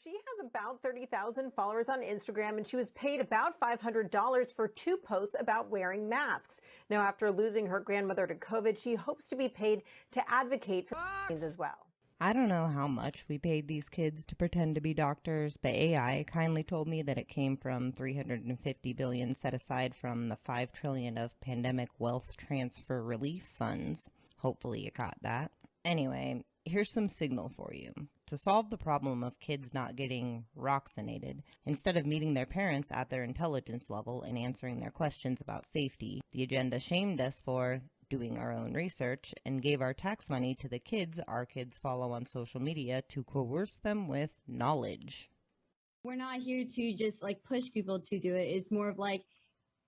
She has about 30,000 followers on Instagram, and she was paid about $500 for 2 posts about wearing masks. Now, after losing her grandmother to COVID, she hopes to be paid to advocate for vaccines as well. I don't know how much we paid these kids to pretend to be doctors, but AI kindly told me that it came from $350 billion set aside from the $5 trillion of pandemic wealth transfer relief funds. Hopefully you caught that. Anyway, here's some signal for you. To solve the problem of kids not getting vaccinated, instead of meeting their parents at their intelligence level and answering their questions about safety, the agenda shamed us for doing our own research and gave our tax money to the kids our kids follow on social media to coerce them with knowledge. We're not here to just like push people to do it. It's more of like,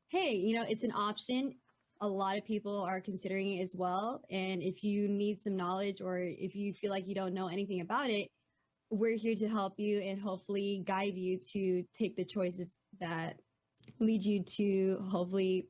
hey, you know, it's an option. A lot of people are considering it as well. And if you need some knowledge or if you feel like you don't know anything about it, we're here to help you and hopefully guide you to take the choices that lead you to hopefully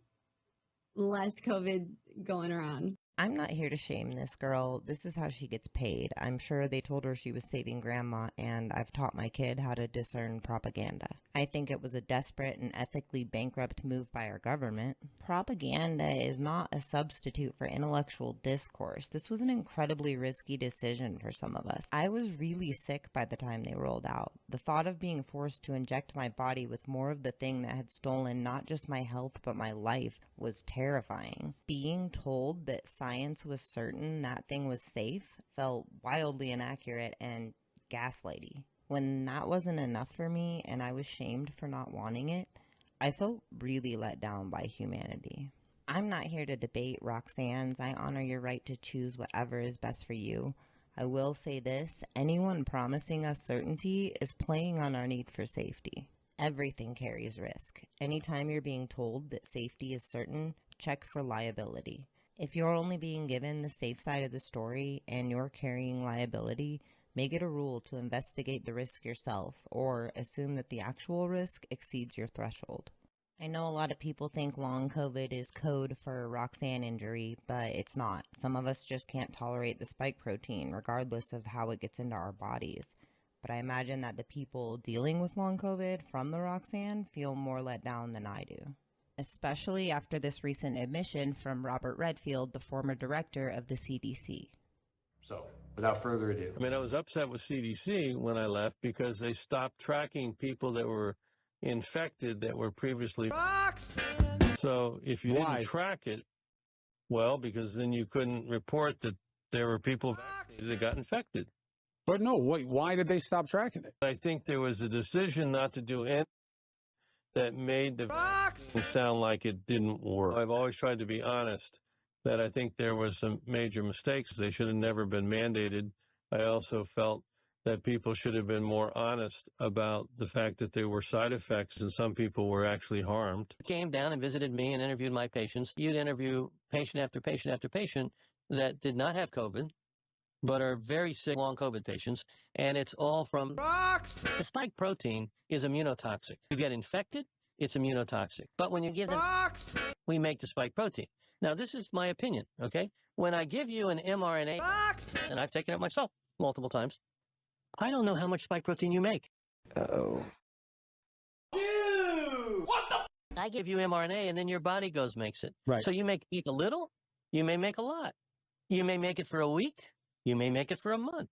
less COVID going around. I'm not here to shame this girl. This is how she gets paid. I'm sure they told her she was saving grandma, and I've taught my kid how to discern propaganda. I think it was a desperate and ethically bankrupt move by our government. Propaganda is not a substitute for intellectual discourse. This was an incredibly risky decision for some of us. I was really sick by the time they rolled out. The thought of being forced to inject my body with more of the thing that had stolen not just my health but my life was terrifying. Being told that science was certain that thing was safe felt wildly inaccurate and gaslighty. When that wasn't enough for me and I was shamed for not wanting it, I felt really let down by humanity. I'm not here to debate Roxanne's. I honor your right to choose whatever is best for you. I will say this, anyone promising us certainty is playing on our need for safety. Everything carries risk. Anytime you're being told that safety is certain, check for liability. If you're only being given the safe side of the story and you're carrying liability, make it a rule to investigate the risk yourself or assume that the actual risk exceeds your threshold. I know a lot of people think long COVID is code for Roxanne injury, but it's not. Some of us just can't tolerate the spike protein regardless of how it gets into our bodies. But I imagine that the people dealing with long COVID from the Roxanne feel more let down than I do. Especially after this recent admission from Robert Redfield, the former director of the CDC. So, without further ado. I mean, I was upset with CDC when I left because they stopped tracking people that were infected that were previously. So, if you didn't track it, well, because then you couldn't report that there were people that got infected. But no, wait, why did they stop tracking it? I think there was a decision not to do anything that made the vaccine sound like it didn't work. I've always tried to be honest that I think there was some major mistakes. They should have never been mandated. I also felt that people should have been more honest about the fact that there were side effects and some people were actually harmed. Came down and visited me and interviewed my patients. You'd interview patient after patient after patient that did not have COVID, but are very sick long COVID patients, and it's all from the spike protein is immunotoxic. You get infected, it's immunotoxic. But when you give them we make the spike protein. Now, this is my opinion, okay? When I give you an mRNA, and I've taken it myself multiple times, I don't know how much spike protein you make. Uh-oh. What the? I give you mRNA, and then your body makes it. Right. So you make a little, you may make a lot. You may make it for a week, you may make it for a month.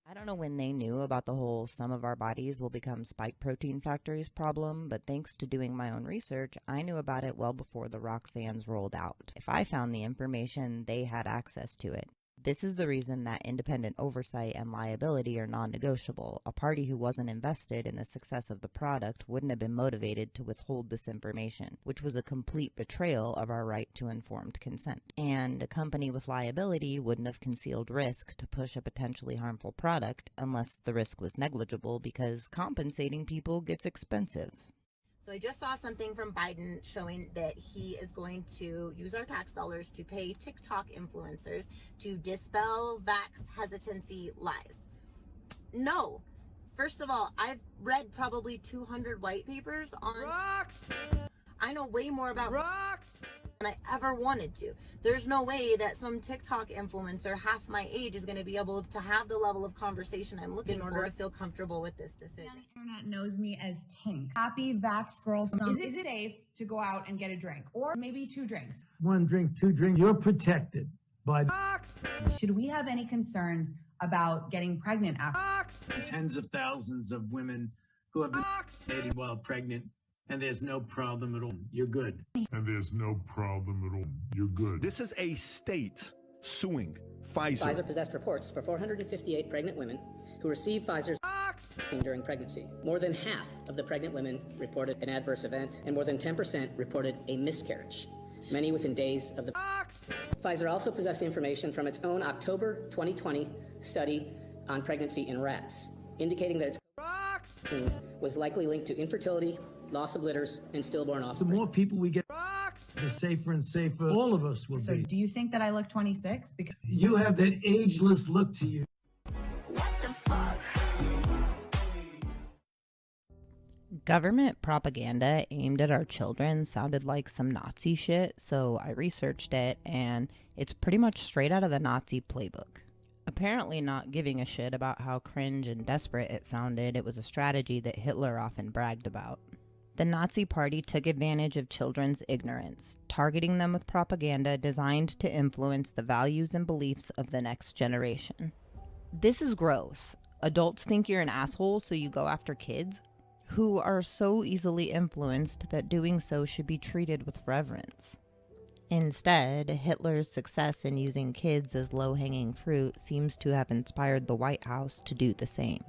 I don't know when they knew about the whole some of our bodies will become spike protein factories problem, but thanks to doing my own research, I knew about it well before the Roxannes rolled out. If I found the information, they had access to it. This is the reason that independent oversight and liability are non-negotiable. A party who wasn't invested in the success of the product wouldn't have been motivated to withhold this information, which was a complete betrayal of our right to informed consent. And a company with liability wouldn't have concealed risk to push a potentially harmful product unless the risk was negligible, because compensating people gets expensive. So I just saw something from Biden showing that he is going to use our tax dollars to pay TikTok influencers to dispel vax hesitancy lies. No. First of all, I've read probably 200 white papers on rocks. I know way more about rocks than I ever wanted to. There's no way that some TikTok influencer half my age is going to be able to have the level of conversation I'm looking for to feel comfortable with this decision. The internet knows me as Tink. Happy vax girl. Is it safe to go out and get a drink? Or maybe 2 drinks? 1 drink, 2 drinks, you're protected by Vox. Should we have any concerns about getting pregnant after? Tens of thousands of women who have been vaccinated while pregnant, and there's no problem at all. You're good. And there's no problem at all. You're good. This is a state suing Pfizer. Pfizer possessed reports for 458 pregnant women who received Pfizer's vaccine during pregnancy. More than half of the pregnant women reported an adverse event, and more than 10% reported a miscarriage, many within days of the Pfizer also possessed information from its own October 2020 study on pregnancy in rats, indicating that its vaccine was likely linked to infertility, loss of litters, and stillborn offspring. The more people we get, the safer and safer all of us will So be. do you think that I look 26? Because You have that ageless look to you. Government propaganda aimed at our children sounded like some Nazi shit, so I researched it, and it's pretty much straight out of the Nazi playbook. Apparently not giving a shit about how cringe and desperate it sounded, it was a strategy that Hitler often bragged about. The Nazi Party took advantage of children's ignorance, targeting them with propaganda designed to influence the values and beliefs of the next generation. This is gross. Adults think you're an asshole, so you go after kids, who are so easily influenced that doing so should be treated with reverence. Instead, Hitler's success in using kids as low-hanging fruit seems to have inspired the White House to do the same.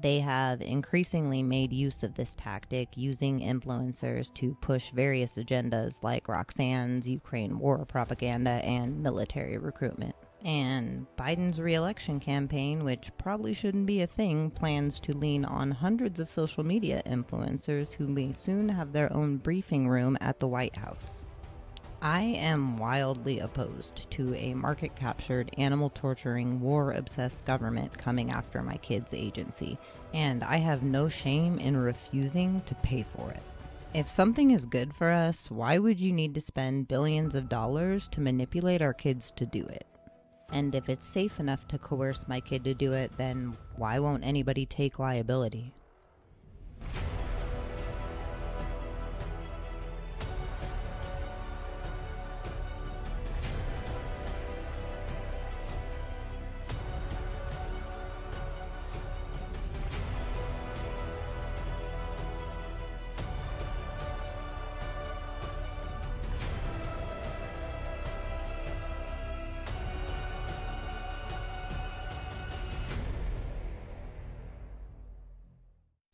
They have increasingly made use of this tactic, using influencers to push various agendas like Roxanne's Ukraine war propaganda and military recruitment. And Biden's re-election campaign, which probably shouldn't be a thing, plans to lean on hundreds of social media influencers who may soon have their own briefing room at the White House. I am wildly opposed to a market-captured, animal-torturing, war-obsessed government coming after my kids' agency, and I have no shame in refusing to pay for it. If something is good for us, why would you need to spend billions of dollars to manipulate our kids to do it? And if it's safe enough to coerce my kid to do it, then why won't anybody take liability?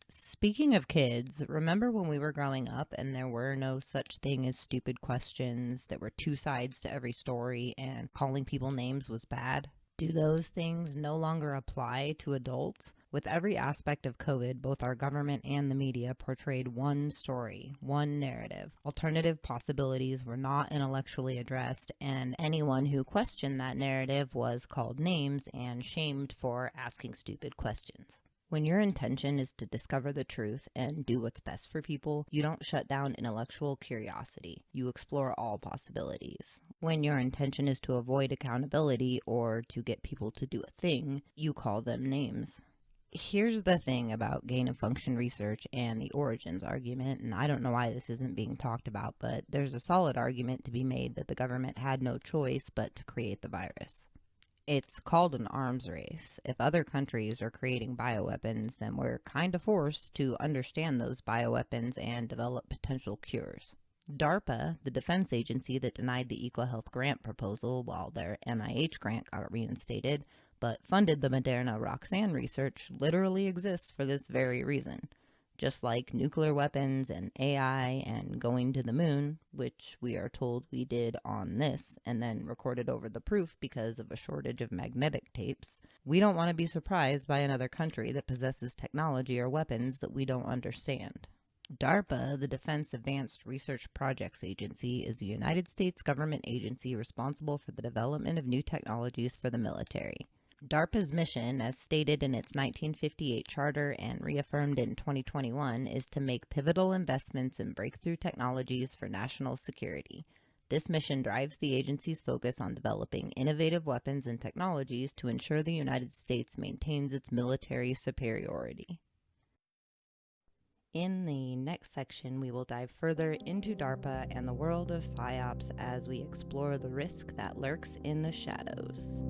Speaking of kids, remember when we were growing up and there were no such thing as stupid questions, there were 2 sides to every story, and calling people names was bad? Do those things no longer apply to adults? With every aspect of COVID, both our government and the media portrayed one story, one narrative. Alternative possibilities were not intellectually addressed, and anyone who questioned that narrative was called names and shamed for asking stupid questions. When your intention is to discover the truth and do what's best for people, you don't shut down intellectual curiosity. You explore all possibilities. When your intention is to avoid accountability or to get people to do a thing, you call them names. Here's the thing about gain-of-function research and the origins argument, and I don't know why this isn't being talked about, but there's a solid argument to be made that the government had no choice but to create the virus. It's called an arms race. If other countries are creating bioweapons, then we're kind of forced to understand those bioweapons and develop potential cures. DARPA, the defense agency that denied the EcoHealth grant proposal while their NIH grant got reinstated, but funded the Moderna Roxanne research, literally exists for this very reason. Just like nuclear weapons and AI and going to the moon, which we are told we did on this and then recorded over the proof because of a shortage of magnetic tapes, we don't want to be surprised by another country that possesses technology or weapons that we don't understand. DARPA, the Defense Advanced Research Projects Agency, is a United States government agency responsible for the development of new technologies for the military. DARPA's mission, as stated in its 1958 charter and reaffirmed in 2021, is to make pivotal investments in breakthrough technologies for national security. This mission drives the agency's focus on developing innovative weapons and technologies to ensure the United States maintains its military superiority. In the next section, we will dive further into DARPA and the world of PSYOPs as we explore the risk that lurks in the shadows.